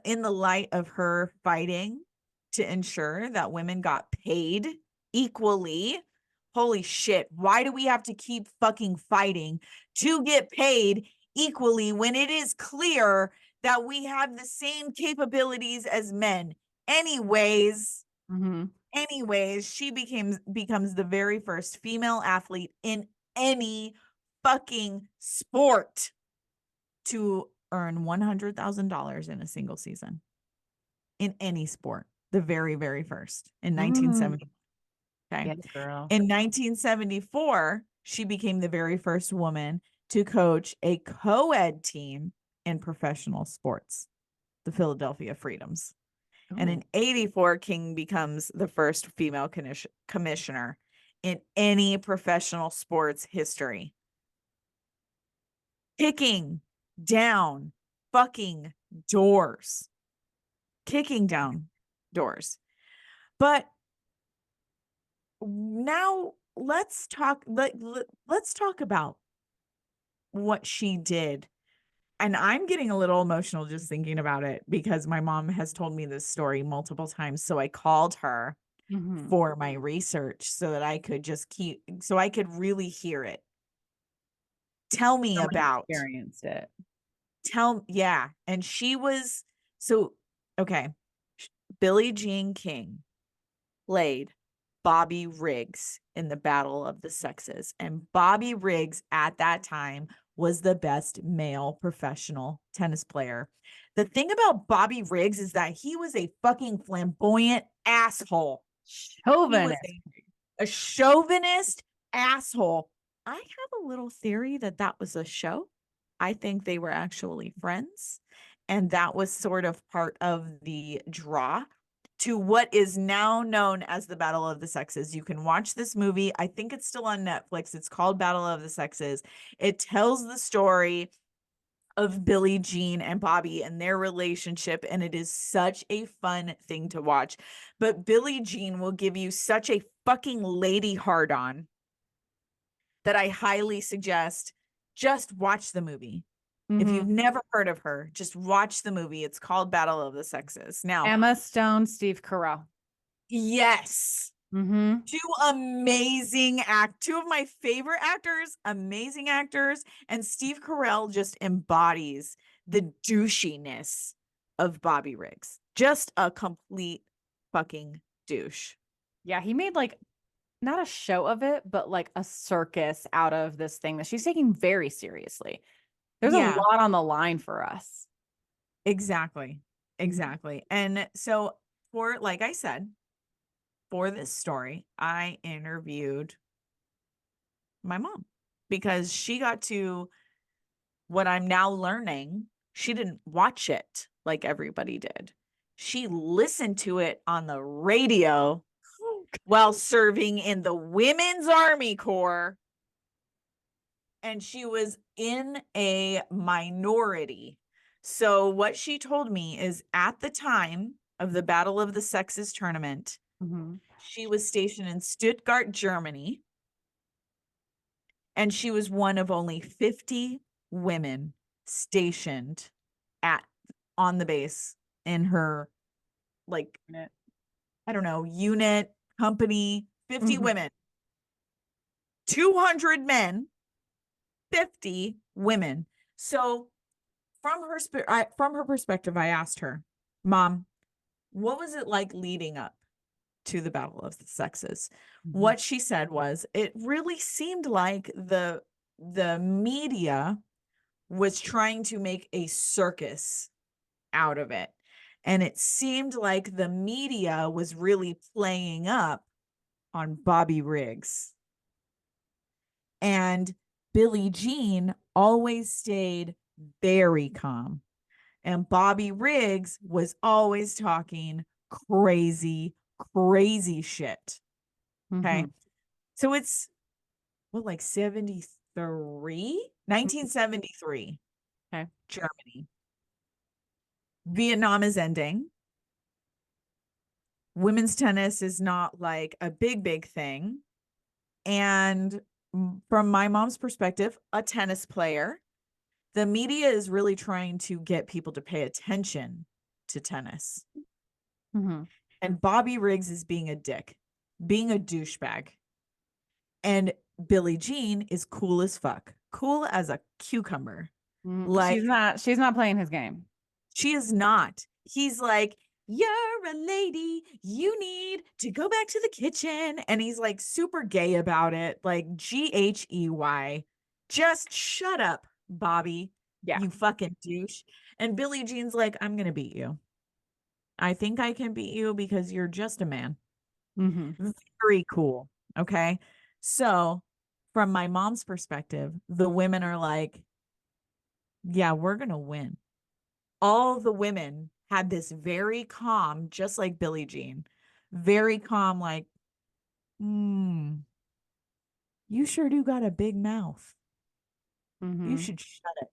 in the light of her fighting to ensure that women got paid equally, holy shit, why do we have to keep fucking fighting to get paid equally when it is clear that we have the same capabilities as men? Anyways, Mhm. she becomes the very first female athlete in any fucking sport to earn $100,000 in a single season in any sport. The very, very first in 1970. Okay. Yes, girl. In 1974, she became the very first woman to coach a co-ed team in professional sports, the Philadelphia Freedoms. And in 84, King becomes the first female commissioner in any professional sports history. Kicking down fucking doors. Kicking down doors. But now let's talk about what she did. And I'm getting a little emotional just thinking about it because my mom has told me this story multiple times. So I called her Mhm. for my research so that I could so I could really hear it. Tell me Someone about, experienced it. yeah. And she was, okay. Billie Jean King played Bobby Riggs in the Battle of the Sexes. And Bobby Riggs at that time was the best male professional tennis player. The thing about Bobby Riggs is that he was a fucking flamboyant asshole. He was Chauvinist. a chauvinist asshole. I have a little theory that that was a show. I think they were actually friends. And that was sort of part of the draw to what is now known as the Battle of the Sexes. You can watch this movie. I think it's still on Netflix. It's called Battle of the Sexes. It tells the story of Billie Jean and Bobby and their relationship, and it is such a fun thing to watch. But Billie Jean will give you such a fucking lady hard on that I highly suggest just watch the movie. If you've never heard of her, just watch the movie. It's called Battle of the Sexes. Now, Emma Stone, Steve Carell. yes, Mm-hmm. two of my favorite actors, amazing actors, and Steve Carell just embodies the douchiness of Bobby Riggs. Just a complete fucking douche. Yeah, he made like not a show of it, but like a circus out of this thing that she's taking very seriously. There's a Yeah, lot on the line for us. exactly. Exactly. And so like I said, for this story, I interviewed my mom. because she got to what I'm now learning. She didn't watch it like everybody did. She listened to it on the radio while serving in the Women's Army Corps. And she was in a minority. So what she told me is at the time of the Battle of the Sexes tournament, she was stationed in Stuttgart, Germany. And she was one of only 50 women stationed on the base in her, like, I don't know, unit, company, 50 women, 200 men, 50 women. So from her perspective, I asked her, Mom, what was it like leading up to the Battle of the Sexes? What she said was, it really seemed like the media was trying to make a circus out of it. And it seemed like the media was really playing up on Bobby Riggs. And Billie Jean always stayed very calm. And Bobby Riggs was always talking crazy shit. Okay. So it's what, like 1973. Okay. Germany. Vietnam is ending. Women's tennis is not like a big thing. And from my mom's perspective, a tennis player, the media is really trying to get people to pay attention to tennis. And Bobby Riggs is being a dick, being a douchebag. And Billie Jean is cool as fuck. Cool as a cucumber. Like, she's not playing his game. She is not. He's like, you're a lady, you need to go back to the kitchen. And he's like super gay about it, like GHEY. Just shut up, Bobby. Yeah. You fucking douche. And Billie Jean's like, I'm gonna beat you. I think I can beat you because you're just a man. Very cool. Okay. So from my mom's perspective, the women are like, yeah, we're gonna win. All the women had this very calm, just like Billie Jean, very calm, like, you sure do got a big mouth. You should shut it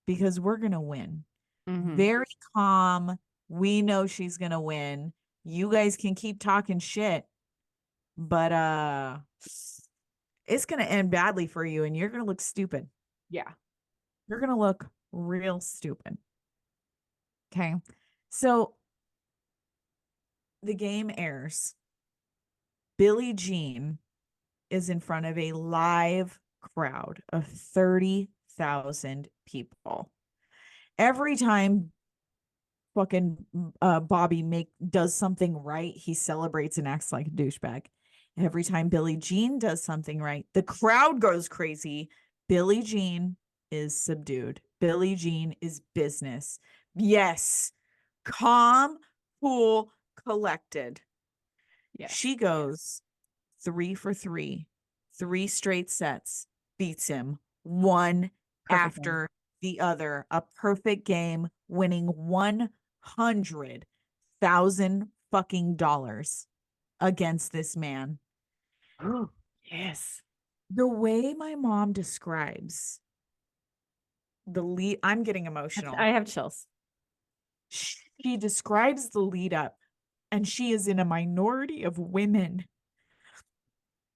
because we're going to win. Very calm. We know she's going to win. You guys can keep talking shit, but it's going to end badly for you and you're going to look stupid. Yeah. You're going to look real stupid. Okay. So the game airs. Billie Jean is in front of a live crowd of 30,000 people. Every time fucking Bobby does something right, he celebrates and acts like a douchebag. Every time Billie Jean does something right, the crowd goes crazy. Billie Jean is subdued. Billie Jean is business. Yes. Calm, cool, collected. Yeah. She goes 3 for 3, 3 straight sets, beats him one after the other. A perfect game, winning $100,000 fucking dollars against this man. Oh, yes. The way my mom describes the lead, I'm getting emotional. I have chills. She describes the lead up, and she is in a minority of women.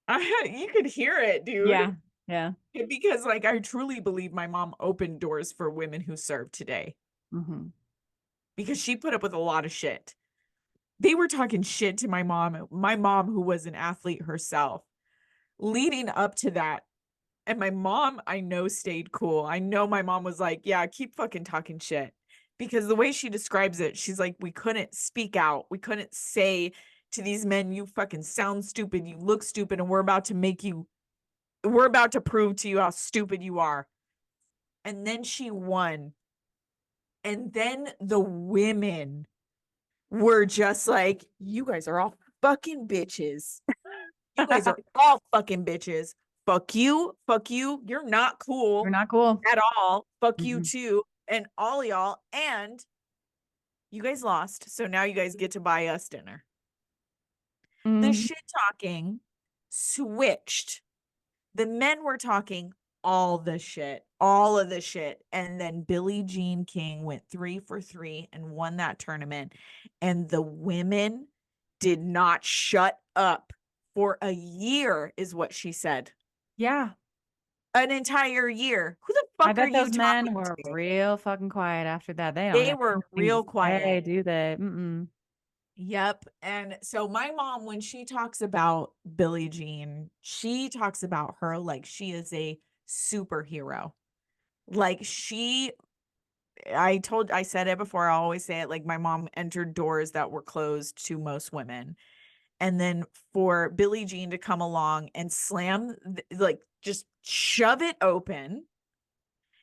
You could hear it, dude. Yeah. Yeah. Because like, I truly believe my mom opened doors for women who serve today. Because she put up with a lot of shit. They were talking shit to my mom who was an athlete herself, leading up to that. And my mom, I know, stayed cool. I know my mom was like, yeah, keep fucking talking shit. Because the way she describes it, she's like, we couldn't speak out. We couldn't say to these men, you fucking sound stupid. You look stupid. And we're about to prove to you how stupid you are. And then she won. And then the women were just like, you guys are all fucking bitches. You guys are all fucking bitches. fuck you, you're not cool You're not cool. at all, fuck you Mm-hmm. too, and all y'all, and you guys lost, so now you guys get to buy us dinner. The Mm-hmm. shit talking switched. The men were talking all of the shit. And then Billie Jean King went 3 for 3 and won that tournament. And the women did not shut up for a year, is what she said. Yeah. An entire year. Who the I fuck are bet you those men talking were to? real fucking quiet after that. They don't They have were anything to real say, quiet. do they? Mm-mm. Yep. And so my mom, when she talks about Billie Jean, she talks about her like she is a superhero. Like I said it before, I always say it, like my mom entered doors that were closed to most women. And then for Billie Jean to come along and slam, like just shove it open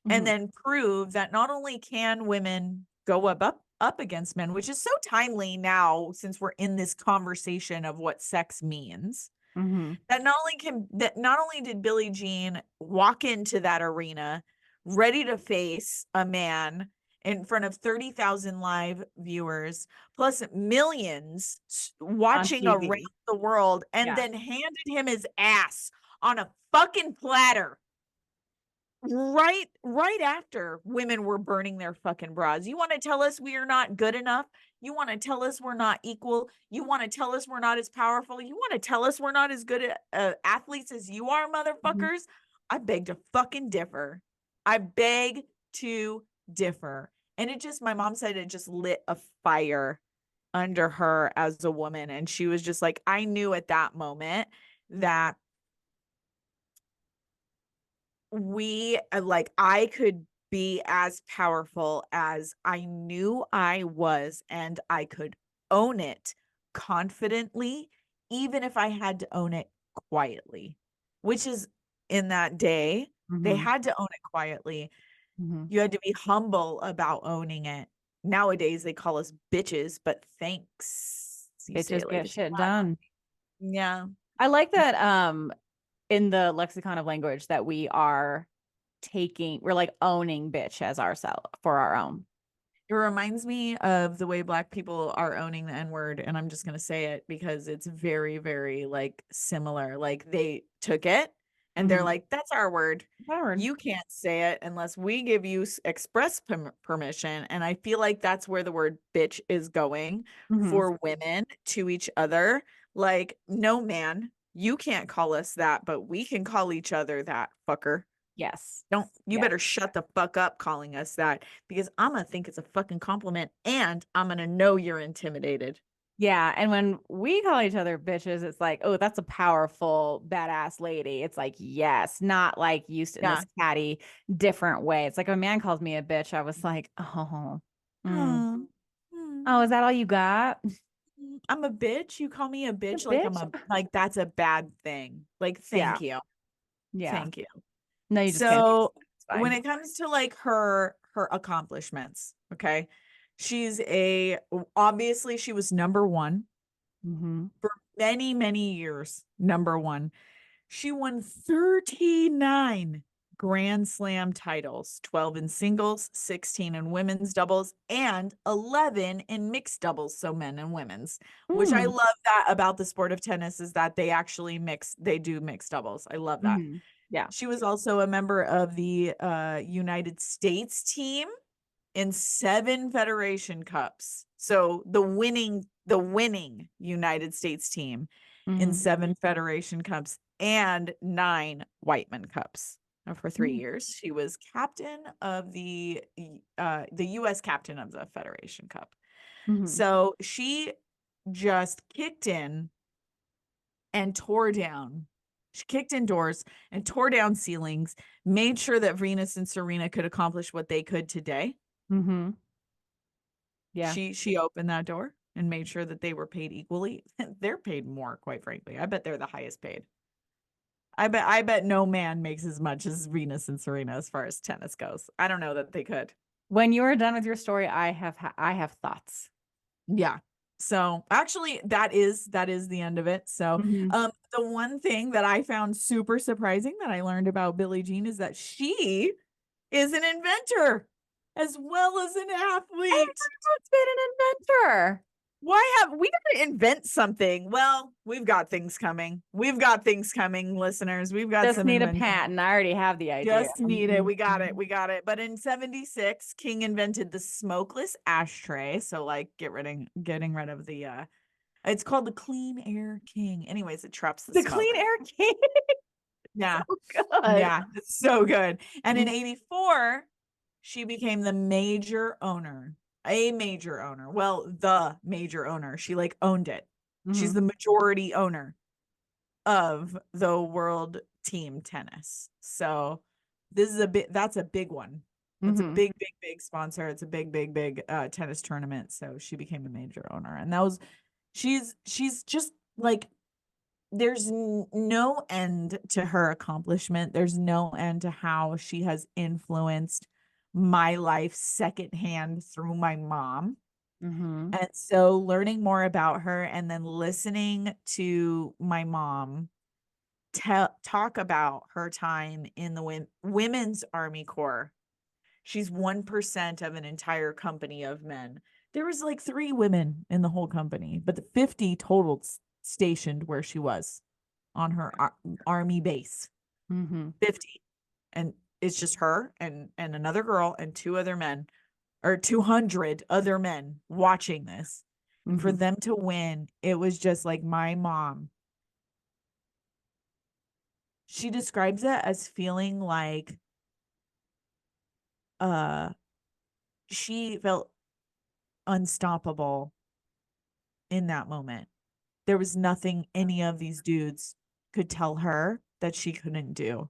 and Mm-hmm. then prove that not only can women go up against men, which is so timely now since we're in this conversation of what sex means, Mm-hmm. that not only did Billie Jean walk into that arena ready to face a man in front of 30,000 live viewers plus millions On watching around TV. the world, and Yeah. then handed him his ass on a fucking platter right after women were burning their fucking bras. You want to tell us we are not good enough? You want to tell us we're not equal? You want to tell us we're not as powerful? You want to tell us we're not as good at athletes as you are, Mm-hmm. motherfuckers? I beg to fucking differ. I beg to differ. And my mom said it just lit a fire under her as a woman. And she was just like, I knew at that moment that I could be as powerful as I knew I was, and I could own it confidently, even if I had to own it quietly, which is in that day, they Mm-hmm. had to own it quietly. Mm-hmm. You had to be humble about owning it. Nowadays, they call us bitches, but thanks. You say Bitches it like get it's shit done. yeah. I like that in the lexicon of language that we're like owning bitch as ourselves for our own. It reminds me of the way Black people are owning the N-word, and I'm just gonna say it because it's very, very like similar. Like they took it and they're Mm-hmm. like, "That's our word. Howard. You can't say it unless we give you express permission." And I feel like that's where the word bitch is going Mm-hmm. for women to each other. Like, no, man, you can't call us that, but we can call each other that, fucker. Yes. You Yes. better shut the fuck up calling us that, because I'm gonna think it's a fucking compliment and I'm gonna know you're intimidated. Yeah. And when we call each other bitches, it's like, oh, that's a powerful, badass lady. It's like, yes, not like used in Yeah. this catty, different way. It's like a man calls me a bitch. I was like, oh, Hmm. oh, is that all you got? I'm a bitch. You call me a A bitch like bitch? that's a bad thing. Like, Yeah. thank you. Yeah. Thank you. No, you just can't. So It's when fine. it comes to like her accomplishments, okay, obviously she was number one Mm-hmm. for many, many years. Number one. She won 39 Grand Slam titles, 12 in singles, 16 in women's doubles, and 11 in mixed doubles, so men and women's, which I Mm. love that about the sport of tennis, is that they do mixed doubles. I love that. Mm-hmm. Yeah. She was also a member of the United States team in 7 Federation Cups. So the winning United States team in Mm-hmm. 7 Federation Cups and 9 Whiteman Cups. For 3 Mm-hmm. years, she was captain of the U.S. captain of the Federation Cup. Mm-hmm. So she just kicked in and tore down. She kicked in doors and tore down ceilings, made sure that Venus and Serena could accomplish what they could today. Mm-hmm. Yeah. She opened that door and made sure that they were paid equally. They're paid more, quite frankly. I bet they're the highest paid. I bet no man makes as much as Venus and Serena as far as tennis goes. I don't know that they could. When you are done with your story, I have thoughts. Yeah. So actually that is the end of it. So Mhm. the one thing that I found super surprising that I learned about Billie Jean is that she is an inventor as well as an athlete. Everyone's been an inventor. Why have we got to invent something? Well, we've got things coming. We've got things coming, listeners. We've got Just some need a invention. patent. I already have the idea. Just need it. We got it. We got it. But in 76, King invented the smokeless ashtray. So like getting rid of the it's called the Clean Air King. Anyways, it traps the The smoke. Clean Air King. Yeah. So good. Yeah, it's so good. And in Mhm. 84, she became the major owner. A major owner. Well, the major owner. She like owned it. She's Mhm. the majority owner of the world team tennis. So this is that's a big one. It's a Mhm. big sponsor. It's a big tennis tournament. So she became a major owner. And that was she's just like there's no end to her accomplishment. There's no end to how she has influenced my life secondhand through my mom. Mhm. And so learning more about her and then listening to my mom talk about her time in the women's Army Corps. She's 1% of an entire company of men. There was like 3 women in the whole company, but the 50 total stationed where she was on her army base. Mhm. 50. And it's just her and another girl and 2 other men, or 200 other men watching this. And for Mhm. them to win, it was just like my mom. She describes it as feeling like uh she felt unstoppable in that moment. There was nothing any of these dudes could tell her that she couldn't do,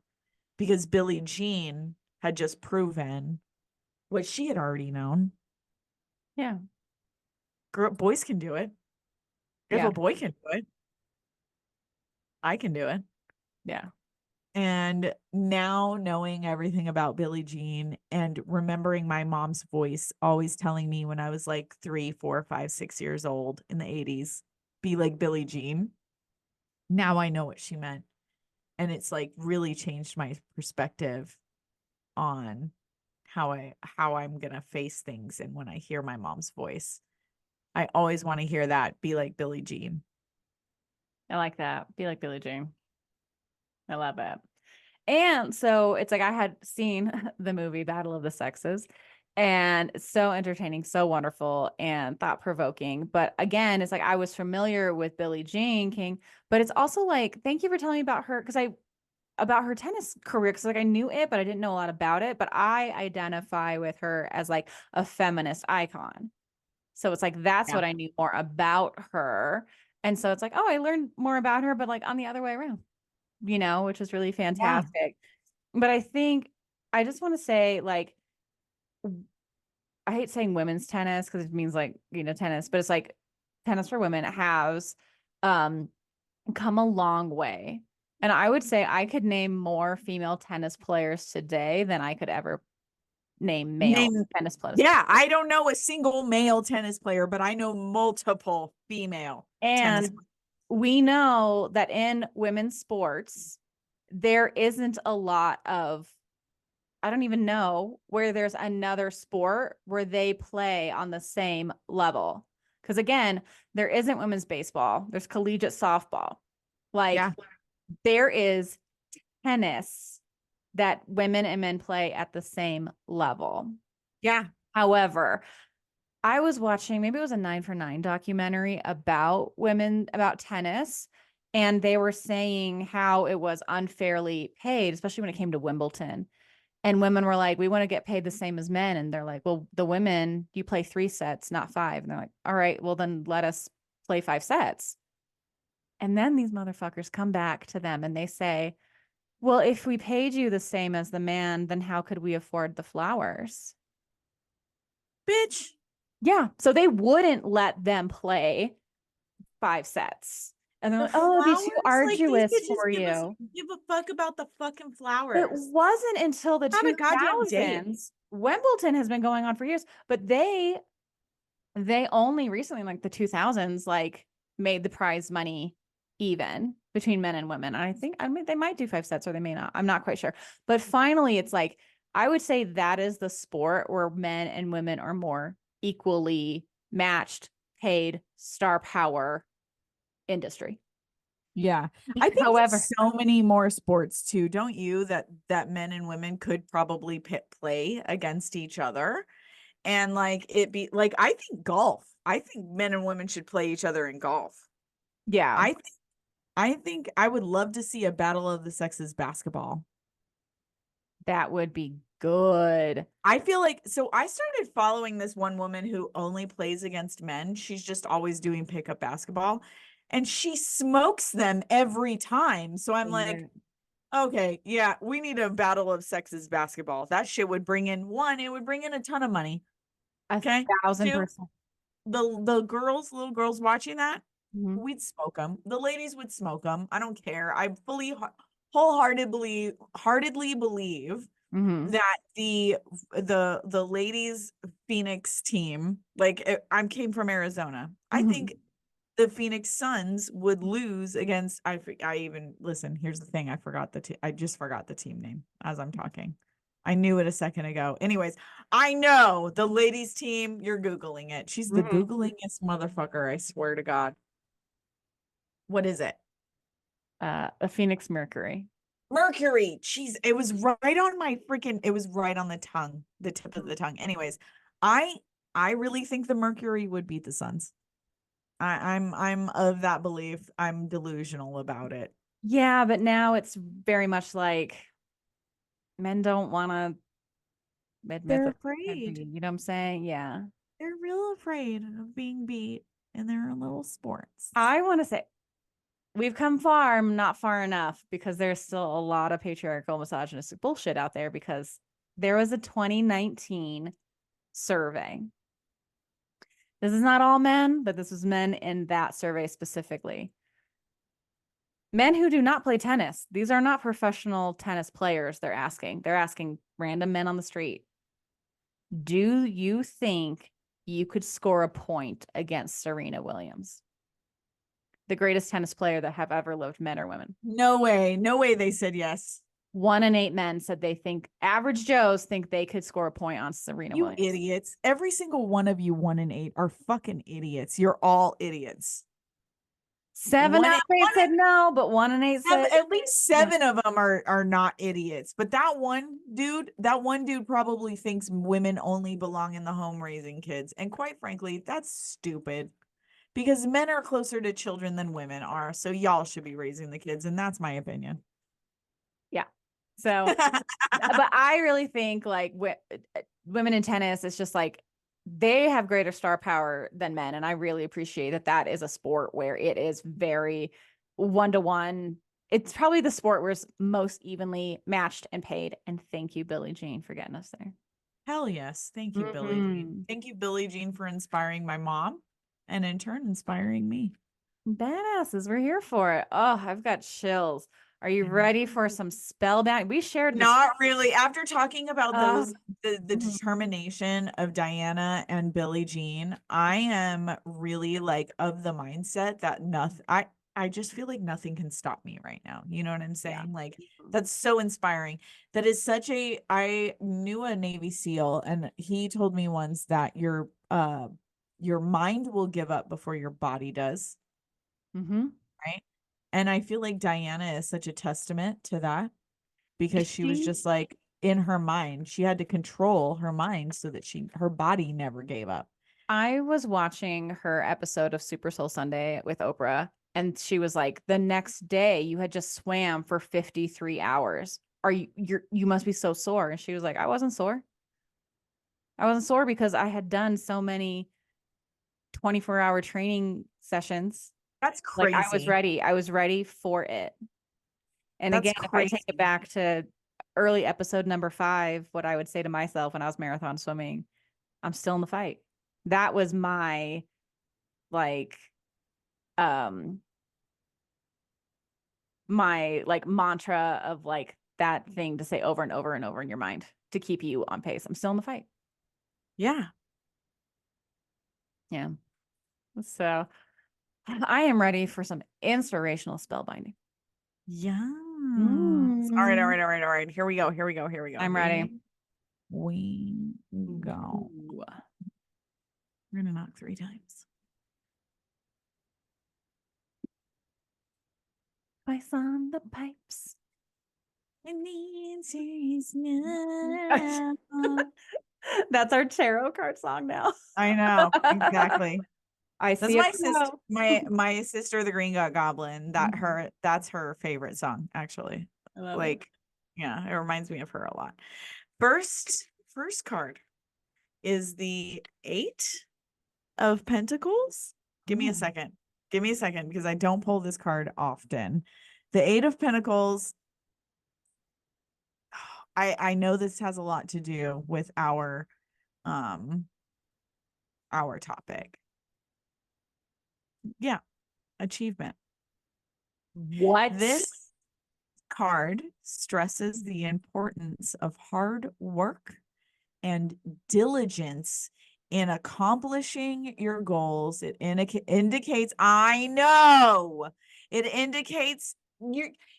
because Billie Jean had just proven what she had already known. Yeah. Boys can do it. If Yeah. a boy can do it, I can do it. Yeah. And now knowing everything about Billie Jean and remembering my mom's voice always telling me when I was like 3, 4, 5, 6 years old in the 80s, be like Billie Jean. Now I know what she meant. And it's like really changed my perspective on how I'm gonna face things. And when I hear my mom's voice, I always want to hear that, be like Billie Jean. I like that. Be like Billie Jean. I love it. And so it's like I had seen the movie Battle of the Sexes, and it's so entertaining, so wonderful, and thought provoking. But again, it's like I was familiar with Billie Jean King, but it's also like, thank you for telling me about her, because about her tennis career, because like I knew it, but I didn't know a lot about it. But I identify with her as like a feminist icon. So it's like that's Yeah. what I knew more about her. And so it's like, oh, I learned more about her, but like on the other way around, which was really Yeah. fantastic. But I think I just want to say, like, I hate saying women's tennis because it means like, tennis, but it's like tennis for women has um come a long way. And I would say I could name more female tennis players today than I could ever name male Name tennis players. Yeah, I don't know a single male tennis player, but I know multiple female tennis And we know that in women's sports, there isn't a lot of, I don't even know where there's another sport where they play on the same level. Because again, there isn't women's baseball, there's collegiate softball. Like, Yeah. there is tennis that women and men play at the same level. Yeah. However, I was watching, maybe it was a 9 for 9 documentary about women, about tennis, and they were saying how it was unfairly paid, especially when it came to Wimbledon. And women were like, we want to get paid the same as men. And they're like, well, the women, you play 3 sets, not 5. And they're like, all right, well, then let us play 5 sets. And then these motherfuckers come back to them and they say, well, if we paid you the same as the man, then how could we afford the flowers? Bitch. Yeah. So they wouldn't let them play 5 sets. And they're The like, oh, it'd be too flowers? Like these arduous bitches for you. give a fuck about the fucking It flowers. wasn't until the Have a goddamn day. 2000s. Wimbledon has been going on for years, but they they only recently, like the 2000s, like made the prize money even between men and women. And I mean, they might do 5 sets or they may not. I'm not quite sure. But finally, it's like, I would say that is the sport where men and women are more equally matched, paid, star power industry. Yeah. I think However, there's so many more sports too, don't you, that men and women could probably play against each other. And like it be like, I think golf. I think men and women should play each other in golf. yeah, I think I think I would love to see a battle of the sexes basketball. that would be good. I feel like so I started following this one woman who only plays against men. She's just always doing pickup basketball and she smokes them every time. So I'm like, okay, yeah, we need a battle of sexes basketball. That shit would bring in one, it would bring in a ton of money. Okay. 1,000%. The little girls watching that, Mhm. we'd smoke them. The ladies would smoke them. I don't care. I wholeheartedly believe Mhm. that the ladies Phoenix team, like I came from Arizona. I Mhm. think the Phoenix Suns would lose against I even listen, here's the thing, I just forgot the team name as I'm talking. I knew it a second ago. Anyways, I know the ladies team, you're Googling it. She's the Mhm. Googlingest motherfucker, I swear to God. What is it? A Phoenix Mercury. Mercury. Jeez, it was right on my freaking, it was right on the tongue, the tip of the tongue. Anyways, I I really think the Mercury would beat the Suns. I'm of that belief. I'm delusional about it. Yeah, but now it's very much like men don't want to admit They're that they can't afraid. be. You know what I'm saying? Yeah. They're real afraid of being beat in their little sports. I want to say we've come far, not far enough, because there's still a lot of patriarchal, misogynistic bullshit out there because there was a 2019 survey. This is not all men, but this was men in that survey specifically. Men who do not play tennis. These are not professional tennis players. They're asking random men on the street. Do you think you could score a point against Serena Williams, the greatest tennis player that have ever lived, men or women? No way. No way they said yes. 1 in 8 men said they think average Joes think they could score a point on Serena You Williams. idiots. Every single one of you 1 in 8 are fucking idiots. You're all idiots. 7 One, out in- of 8 said no, but 1 in 8 said at least 7 of them are not idiots. But that one dude probably thinks women only belong in the home raising kids. And quite frankly, that's stupid. Because men are closer to children than women are. So y'all should be raising the kids. And that's my opinion. yeah. So, but I really think like women in tennis, it's just like they have greater star power than men. And I really appreciate that that is a sport where it is very 1-to-1. It's probably the sport where it's most evenly matched and paid. And thank you, Billie Jean, for getting us there. Hell yes. Thank you, Billie Jean. Mhm. Thank you, Billie Jean, for inspiring my mom and in turn inspiring me. Badasses, we're here for it. Oh, I've got chills. Are you ready for some spellbound? We shared this. Not really. After talking about Uh, the mhm. determination of Diana and Billie Jean, I am really like of the mindset that I just feel like nothing can stop me right now. You know what I'm Yeah. saying? Like that's so inspiring. That is such a I knew a Navy SEAL and he told me once that your mind will give up before your body does, Mm-hmm. right? And I feel like Diana is such a testament to that because she was She just like in her mind, she had to control her mind so that her body never gave up. I was watching her episode of Super Soul Sunday with Oprah, and she was like, the next day you had just swam for 53 hours. You must be so sore. And she was like, I wasn't sore. I wasn't sore because I had done so many 24-hour training sessions. That's Like I was crazy. ready. I was ready for it. And That's again, if I take it crazy. back to early episode number 5, what I would say to myself when I was marathon swimming, I'm still in the fight. That was my like um my like mantra of like that thing to say over and over and over in your mind to keep you on pace. I'm still in the fight. Yeah. Yeah. So I am ready for some inspirational spellbinding. Yeah. All right, all Mm. right, all right, all right. Here we go. I'm ready. We go. Ooh. We're gonna knock 3 times. Ice on the pipes. And the answer is no. That's our tarot card song now. I know, exactly. I That's see it. my sister, the Green Gut Goblin. That's her favorite song, actually. I love it. Like, yeah, it reminds me of her a lot. First card is the 8 of Pentacles. Give me a second. Give me a second because I don't pull this card often. The 8 of Pentacles. I know this has a lot to do with our topic. Yeah, achievement. What? This card stresses the importance of hard work and diligence in accomplishing your goals. It indicates, I know, it indicates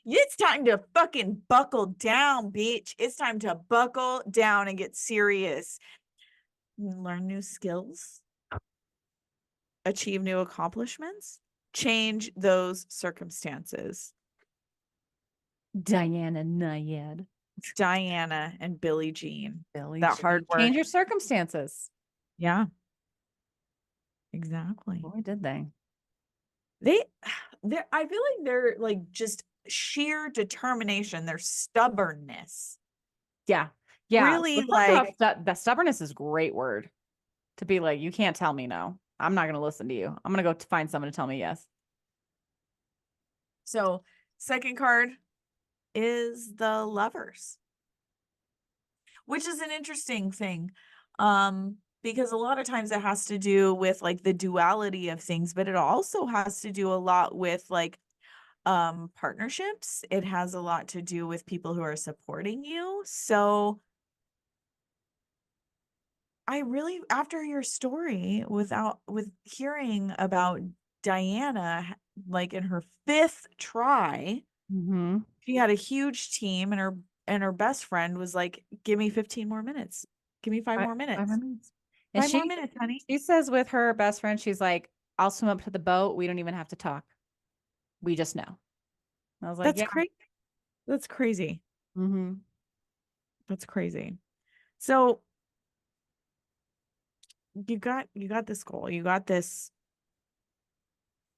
it's time to fucking buckle down, bitch. It's time to buckle down and get serious. Learn new skills, achieve new accomplishments, change those circumstances. Diana Nyad. Diana and Billie Jean. Billie That Jean. hard work. Change your circumstances. Yeah. Exactly. Boy, did they. I feel like they're like just sheer determination, their stubbornness. Yeah. Yeah. Really, Let's talk like, about that stubbornness is a great word to be like, you can't tell me no. I'm not going to listen to you. I'm going to go find someone to tell me yes. so second card is the Lovers, which is an interesting thing. Because a lot of times it has to do with like the duality of things, but it also has to do a lot with like partnerships. It has a lot to do with people who are supporting you. So I really, after your story, with hearing about Diana, like in her 5th try, she had a huge team, and her best friend was like, "Give me 15 more minutes. Give me 5 more minutes. 5 minutes. And 5 more minutes, honey." she says with her best friend, she's like, I'll swim up to the boat. We don't even have to talk. We just know. I was like, That's yeah. crazy. That's crazy. Mm-hmm. That's crazy. So you got this goal. You got this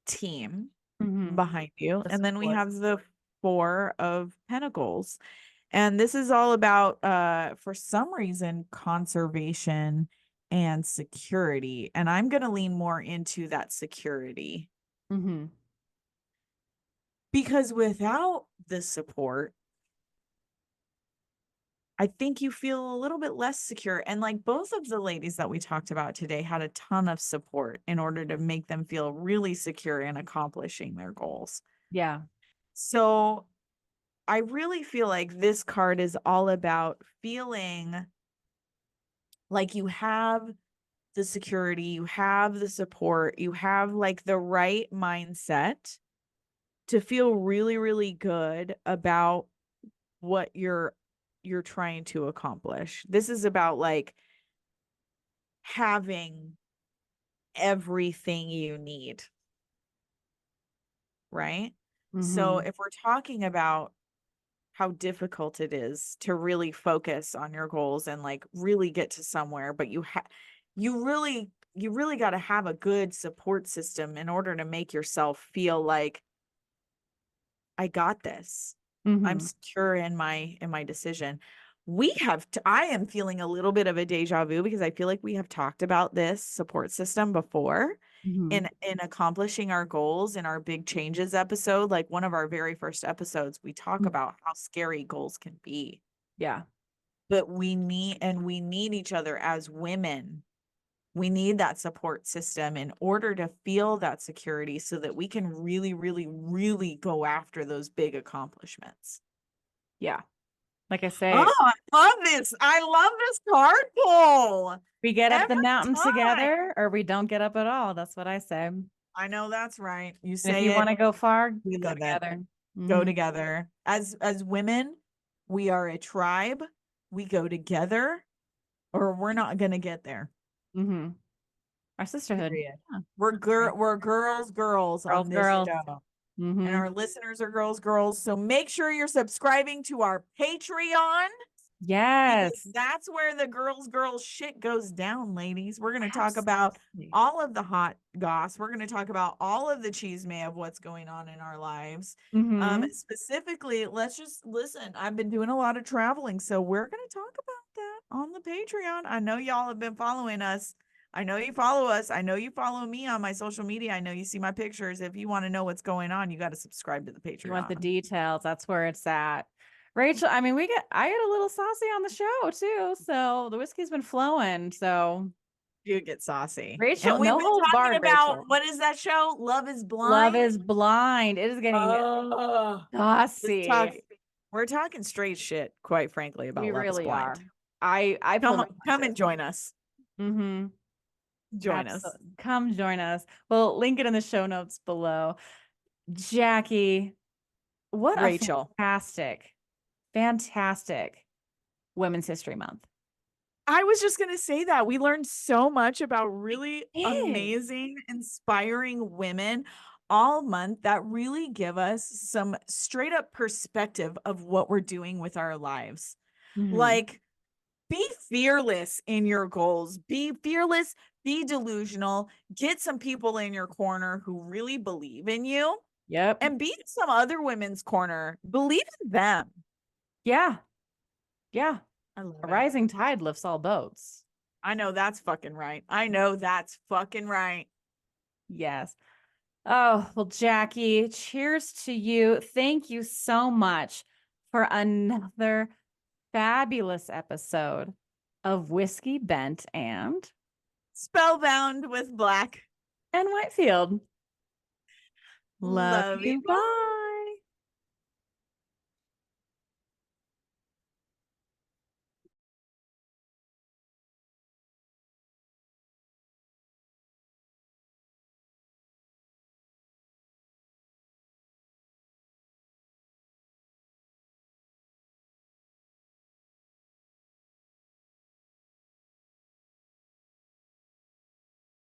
team behind you. And then we have the 4 of Pentacles. And this is all about, for some reason, conservation and security. And I'm going to lean more into that security. Because without the support, I think you feel a little bit less secure. And like both of the ladies that we talked about today had a ton of support in order to make them feel really secure in accomplishing their goals. Yeah. So I really feel like this card is all about feeling like you have the security, you have the support, you have like the right mindset to feel really, really good about what you're trying to accomplish. This is about like having everything you need, right? So if we're talking about how difficult it is to really focus on your goals and like really get to somewhere, but you really got to have a good support system in order to make yourself feel like, I got this. I'm secure in my decision. I am feeling a little bit of a deja vu because I feel like we have talked about this support system before in accomplishing our goals in our big changes episode. Like one of our very first episodes, we talk about how scary goals can be. Yeah. But we need each other as women. We need that support system in order to feel that security so that we can really, really, really go after those big accomplishments. Yeah. Like I say, Oh, I love this. I love this card pull. we get up the Every mountain time. together or we don't get up at all. That's what I say. And I know that's right. You if say you it, want to go far, we go live it. together. Go Mhm. together. As women, we are a tribe. We go together or we're not going to get there. Mhm. Our sisterhood. Period. Yeah. We're girls on this Girls. show. And Mhm. our listeners are girls. So make sure you're subscribing to our Patreon. Because Yes. that's where the girls shit goes down, ladies. We're going to talk about Absolutely. all of the hot goss. We're going to talk about all of the chisme of what's going on in our lives. Mhm. Specifically, let's just listen. I've been doing a lot of traveling, so we're going to talk about that on the Patreon. I know y'all have been following us. I know you follow us. I know you follow me on my social media. I know you see my pictures. If you want to know what's going on, you got to subscribe to the Patreon. You want the details. That's where it's at. Rachel, I mean, I get a little saucy on the show too. So the whiskey's been flowing. So You get saucy. Rachel, And we've no been holds talking barred, about Rachel. what is that show? Love is Love Blind. is blind. It is getting saucy. We're talking straight shit, quite frankly, about We Love is really are. Blind. I Come pull on, come and join us. Mm-hmm. Join us. Come join us. We'll link it in the show notes below. Jaki, what Rachel. a fantastic Women's History Month. I was just going to say that we learned so much about really amazing, inspiring women all month that really give us some straight up perspective of what we're doing with our lives. Mm-hmm. Like, be fearless in your goals. Be fearless, be delusional, get some people in your corner who really believe in you. Yep. And be in some other women's corner. Believe in them. Yeah. Yeah. I love A it. rising tide lifts all boats. I know that's fucking right. I know that's fucking right. Yes. Oh, well, Jaki, cheers to you. Thank you so much for another fabulous episode of Whiskey Bent and Spellbound with Black and Whitefield. Love you. Bye.